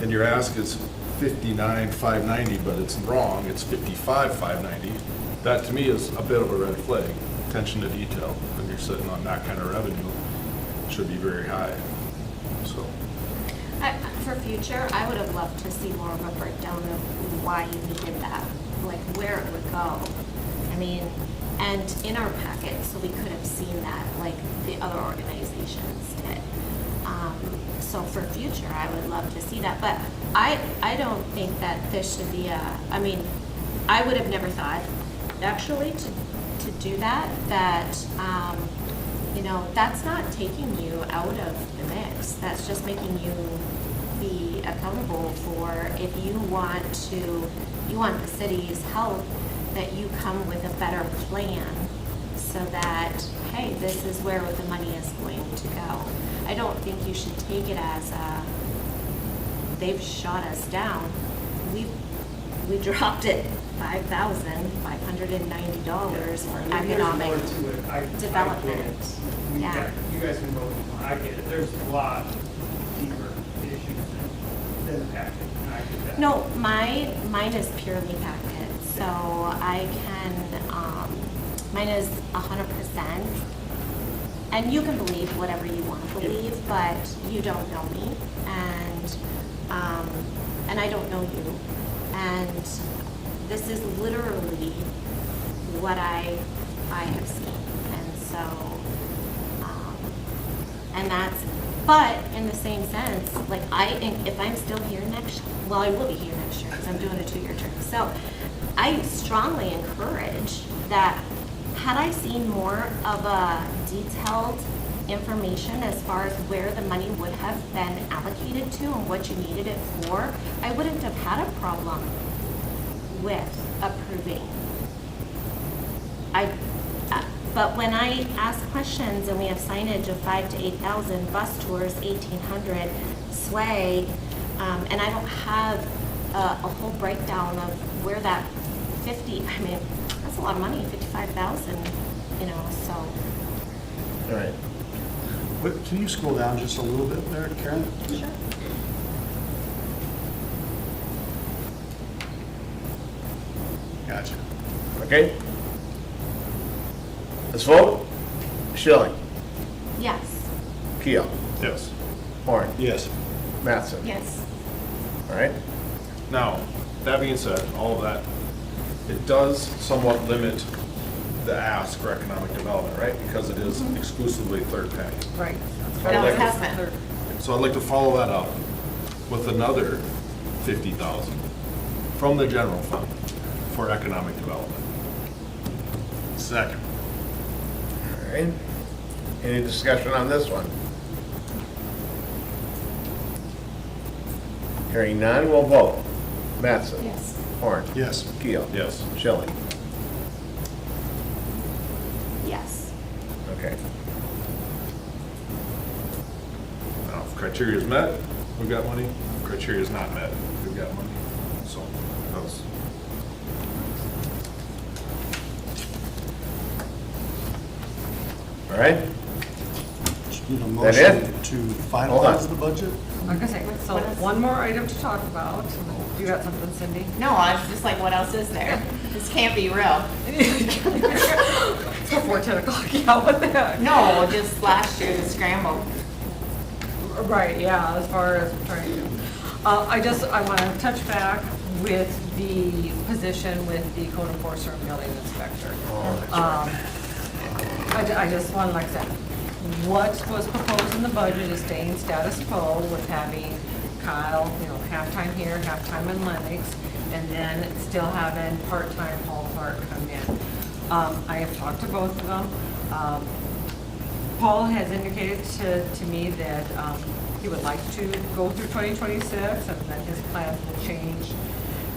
and your ask is $59,590, but it's wrong, it's $55,590, that to me is a bit of a red flag. Attention to detail, when you're sitting on that kind of revenue, should be very high, so. For future, I would have loved to see more of a breakdown of why you needed that, like where it would go. I mean, and in our packet, so we could have seen that like the other organizations did. So for future, I would love to see that, but I don't think that this should be I mean, I would have never thought actually to do that, that's not taking you out of the mix. That's just making you be accountable for, if you want the city's help, that you come with a better plan so that, hey, this is where the money is going to go. I don't think you should take it as they've shot us down. We dropped it $5,590 for economic development. Yeah. You guys can vote, I get it, there's a lot deeper issues than the packet, and I get that. No, mine is purely packet, so I can, mine is 100%. And you can believe whatever you want to believe, but you don't know me, and I don't know you. And this is literally what I have seen, and so, and that's, but in the same sense, like if I'm still here I will be here next year because I'm doing a 2-year term. So I strongly encourage that, had I seen more of a detailed information as far as where the money would have been allocated to and what you needed it for, I wouldn't have had a problem with approving. But when I ask questions and we have signage of 5,000 to 8,000, bus tours 1,800, swag, and I don't have a whole breakdown of where that 50, I mean, that's a lot of money, 55,000, you know, so. All right. Can you scroll down just a little bit there, Karen? Sure. Gotcha. Okay? Let's vote. Schilling. Yes. Keel. Yes. Horn. Yes. Mattson. Yes. All right? Now, that being said, all of that, it does somewhat limit the ask for economic development, right? Because it is exclusively third party. Right. I'd It like always to- has been. So I'd like to follow that up with another 50,000 from the general fund for economic development. Second. All right. Any discussion on this one? Hearing none, we'll vote. Mattson. Yes. Horn. Yes. Keel. Yes. Schilling. Yes. Okay. Now, if criteria is met, we've got money. If criteria is not met, we've got money. So, that's. All right? Just need a That it? motion to Hold on. finalize the budget? Like I say, so one more item to talk about. You got something, Cindy? No, I was just like, what else is there? This can't be real. It's before 10 o'clock, yeah, what the heck? No, just last year, the scramble. Right, yeah, as far as trying to. I want to touch back with the position with the code enforcer and building inspector. I just want, like I said, what was proposed in the budget is staying status quo with having Kyle, you know, half-time here, half-time in Lennox, and then still having part-time Paul Clark come in. I have talked to both of them. Paul has indicated to me that he would like to go through 2026, and then his plans will change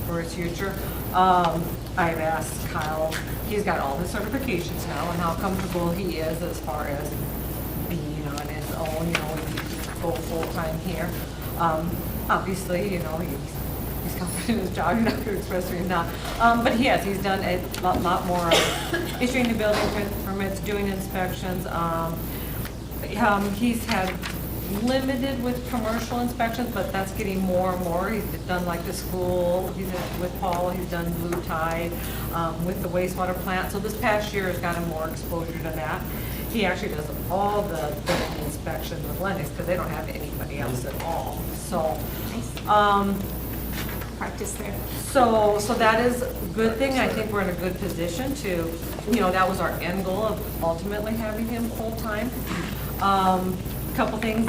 for his future. I've asked Kyle, he's got all his certifications now, and how comfortable he is as far as being on his own, you know, if he could go full-time here. Obviously, you know, he's confident in his job, you're not going to express or he's not. But he's done a lot more of issuing the building permits, doing inspections. He's had limited with commercial inspections, but that's getting more and more. He's done like the school, with Paul, he's done Blue Tide, with the wastewater plant. So this past year has gotten more exposure to that. He actually does all the building inspections with Lennox because they don't have anybody else at all. So, Practice there. so that is a good thing. I think we're in a good position to, you know, that was our end goal of ultimately having him full-time. Couple things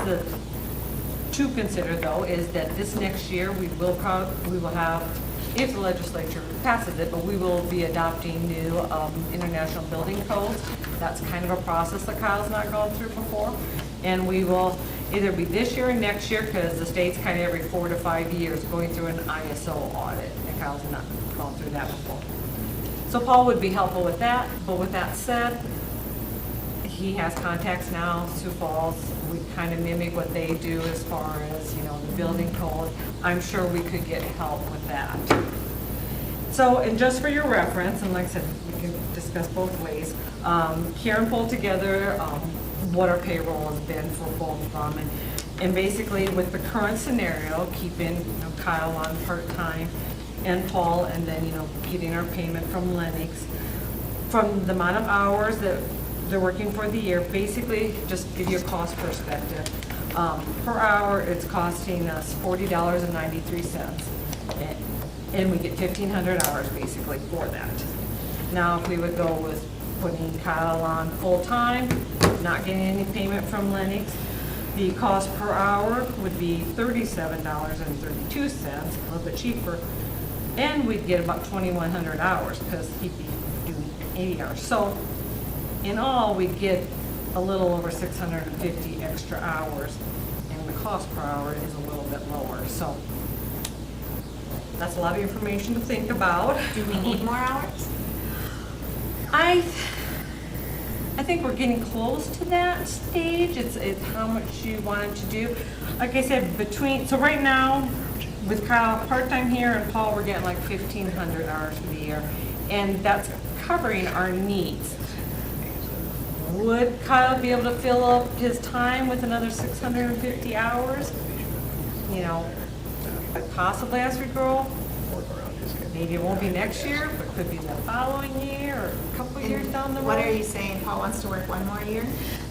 to consider though is that this next year we will have, if the legislature passes it, but we will be adopting new international building codes. That's kind of a process that Kyle's not gone through before. And we will either be this year or next year, because the state's kind of every 4 to 5 years going through an ISO audit, and Kyle's not gone through that before. So Paul would be helpful with that, but with that said, he has contacts now, Sioux Falls. We kind of mimic what they do as far as, you know, the building code. I'm sure we could get help with that. So, and just for your reference, and like I said, we can discuss both ways, Karen pulled together what our payroll has been for both of them. And basically with the current scenario, keeping, you know, Kyle on part-time and Paul, and then, you know, getting our payment from Lennox, from the amount of hours that they're working for the year, basically, just to give you a cost perspective. Per hour, it's costing us $40.93. And we get 1,500 hours basically for that. Now, if we would go with putting Kyle on full-time, not getting any payment from Lennox, the cost per hour would be $37.32, a little bit cheaper. And we'd get about 2,100 hours because he'd be doing 80 hours. So in all, we'd get a little over 650 extra hours, and the cost per hour is a little bit lower, so that's a lot of information to think about. Do we need more hours? I think we're getting close to that stage. It's how much you wanted to do. Like I said, so right now, with Kyle part-time here and Paul, we're getting like 1,500 hours for the year. And that's covering our needs. Would Kyle be able to fill up his time with another 650 hours? You know, possibly as we grow. Maybe it won't be next year, but could be the following year or a couple of years down the road. What are you saying, Paul wants to work one more year?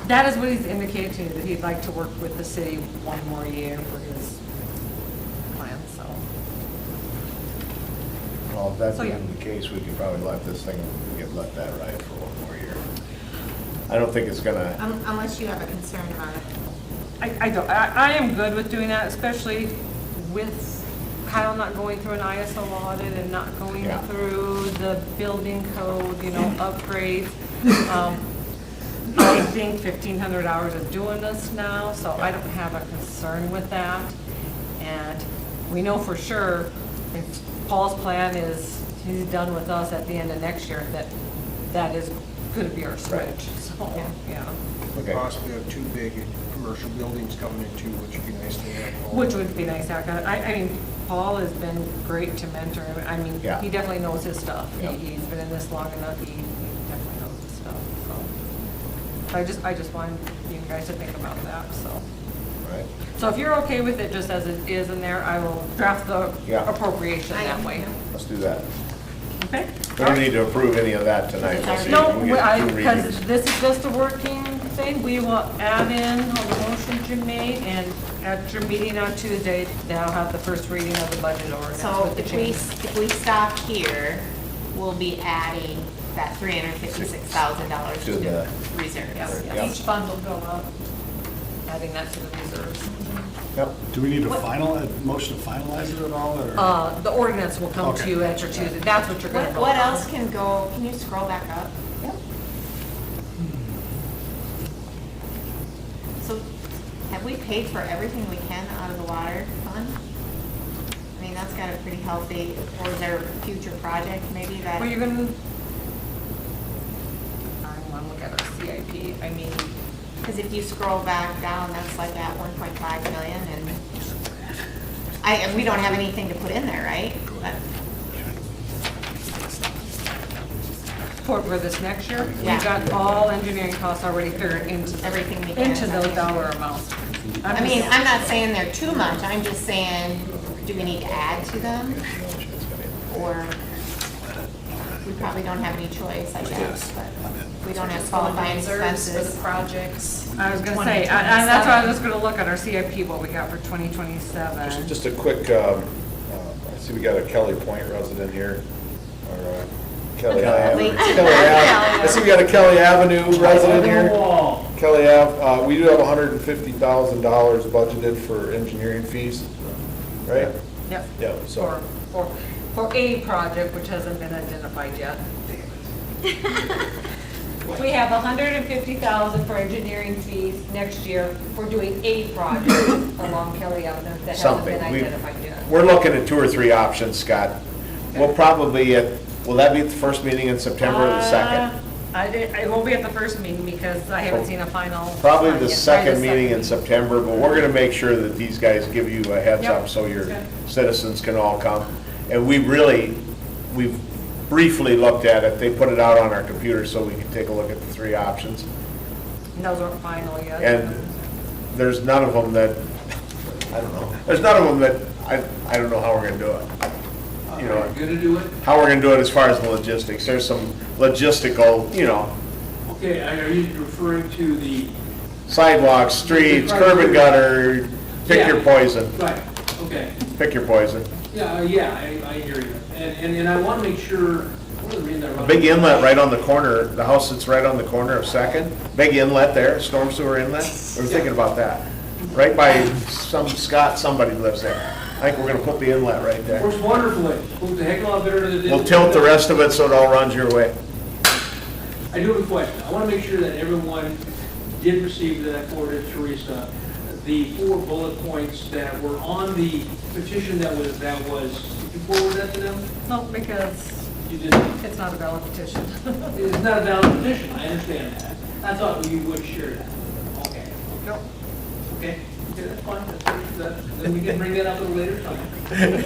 That is what he's indicated to me, that he'd like to work with the city one more year for his plan, so. Well, if that's So, yeah. the case, we could probably let this thing, let that ride for one more year. I don't think it's gonna, Unless you have a concern about it. I don't, I am good with doing that, especially with Kyle not going through an ISO audit and not going Yeah. through the building code, upgrades. I think 1,500 hours is doing this now, so I don't have a concern with that. And we know for sure, if Paul's plan is, he's done with us at the end of next year, that is gonna be our switch, so, yeah. okay. Possibly have two big commercial buildings coming in too, which would be nice to have. Which would be nice, I mean, Paul has been great to mentor him. I mean, Yeah. he definitely knows his stuff. Yeah. He's been in this long enough, he definitely knows his stuff, so. I just wanted you guys to think about that, so. Right. So if you're okay with it just as it is in there, I will draft the Yeah. appropriation that way. Let's do that. Okay? We don't need to approve any of that tonight. We'll see. No, We'll get two because readings. this is just a working thing, we will add in all the motions you made, and at your meeting on Tuesday, they'll have the first reading of the budget ordinance So with the changes. if we stop here, we'll be adding that $356,000 To to the- the reserve. Yeah. Each fund will go up, adding that to the reserves. Yep. Do we need a motion to finalize it at all, or? The ordinance will come to Okay. you at your Tuesday, that's what you're gonna vote on. What else can go, can you scroll back up? Yep. So have we paid for everything we can out of the water fund? I mean, that's got a pretty healthy, or is there a future project maybe that? Well, you're gonna, I wanna look at our CIP, I mean, Because if you scroll back down, that's like at 1.5 million, and we don't have anything to put in there, right? But- for this next year, Yeah. we've got all engineering costs already figured into, Everything we can. into those dollar amounts. I mean, I'm not saying they're too much, I'm just saying, do we need to add to them? Or we probably don't have any choice, I guess, but we don't have qualifying Reserves for the expenses. projects. I was gonna say, and that's why I was gonna look at our CIP, what we got for 2027. Just a quick, I see we got a Kelly Point resident here, or Kelly Ave. Kelly Ave. I see we got a Kelly Avenue resident here. Kelly Ave, we do have $150,000 budgeted for engineering fees, right? Yep. Yeah, so. For a project which hasn't been identified yet. We have 150,000 for engineering fees next year for doing a project along Kelly Avenue that hasn't Something. been identified yet. We're looking at 2 or 3 options, Scott. We'll probably, will that be at the first meeting in September or the second? It won't be at the first meeting because I haven't seen a final. Probably plan the yet. second meeting in September, but we're gonna make sure that these guys give you a heads Yep. up so your Okay. citizens can all come. And we've briefly looked at it, they put it out on our computer so we can take a look at the 3 options. And those aren't final yet. And there's none of them that, I don't know, there's none of them that, I don't know how we're gonna do it. You know, Gonna do it? how we're gonna do it as far as the logistics, there's some logistical, Okay, are you referring to the, sidewalks, streets, curb and gutter, pick your poison, right, okay. pick your poison. Yeah, I hear you. And I want to make sure, what was the reason I A wrote- big inlet right on the corner, the house that's right on the corner of Second, big inlet there, storm sewer inlet, we were thinking about that. Right by somebody lives there. I think we're gonna put the inlet right there. Works wonderfully. Looks a heck of a lot better than it did. We'll tilt the rest of it so it all runs your way. I do have a question. I want to make sure that everyone did receive that forwarded to Teresa. The 4 bullet points that were on the petition that was, did you forward that to them? No, because You didn't? it's not a valid petition. It's not a valid petition, I understand that. I thought you would share that. Okay. Nope. Okay, that's fine. Then we can bring that up at a later time.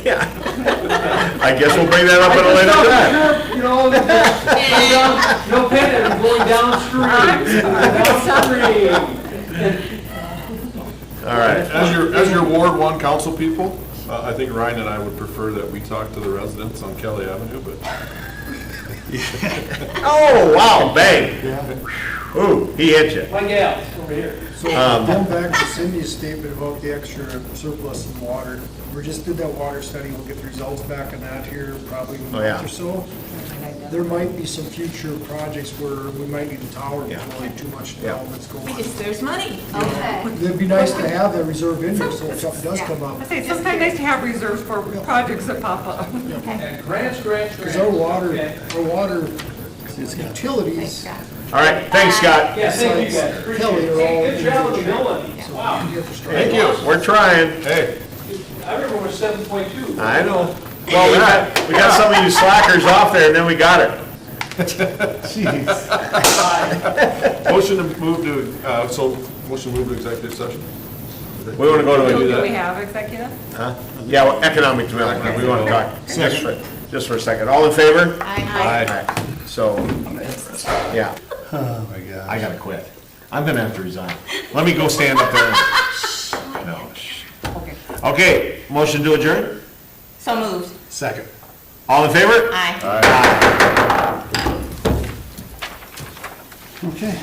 Yeah. I guess we'll bring that up at a later time. Sure, you know, no panic, going downstream. All right. As your Ward 1 council people, I think Ryan and I would prefer that we talk to the residents on Kelly Avenue, but Oh, wow, bang. Ooh, he hit you. My gal, over here. So going back to Cindy's statement about the extra surplus in water, we just did that water study, we'll get the results back on that here probably in a Oh, yeah. month or so. There might be some future projects where we might need a tower Yeah. before too much Yeah. development's going on. If there's money. Okay. It'd be nice to have that reserve in there, so if something does come up. I say, it's sometimes nice to have reserves for projects that pop up. And grants. Because our water Okay. utilities, All right, thanks, Scott. Yeah, thank you guys. Appreciate Kelly it. are all Hey, good job with the individual. billing. Wow. Thank you. We're trying. hey, I remember it was 7.2. I know. Well, we got some of you slackers off there, and then we got it. motion to move to, motion to move to executive session? We want to go to Do a, we have executive? huh? Yeah, well, economic development, we want to talk, just for a second. All in favor? Aye. So, yeah, Oh, my God. I gotta quit. I'm gonna have to resign. Let me go stand up there. No. Okay. Okay, motion to adjourn? So moved. Second. All in favor? Aye. Aye. Okay.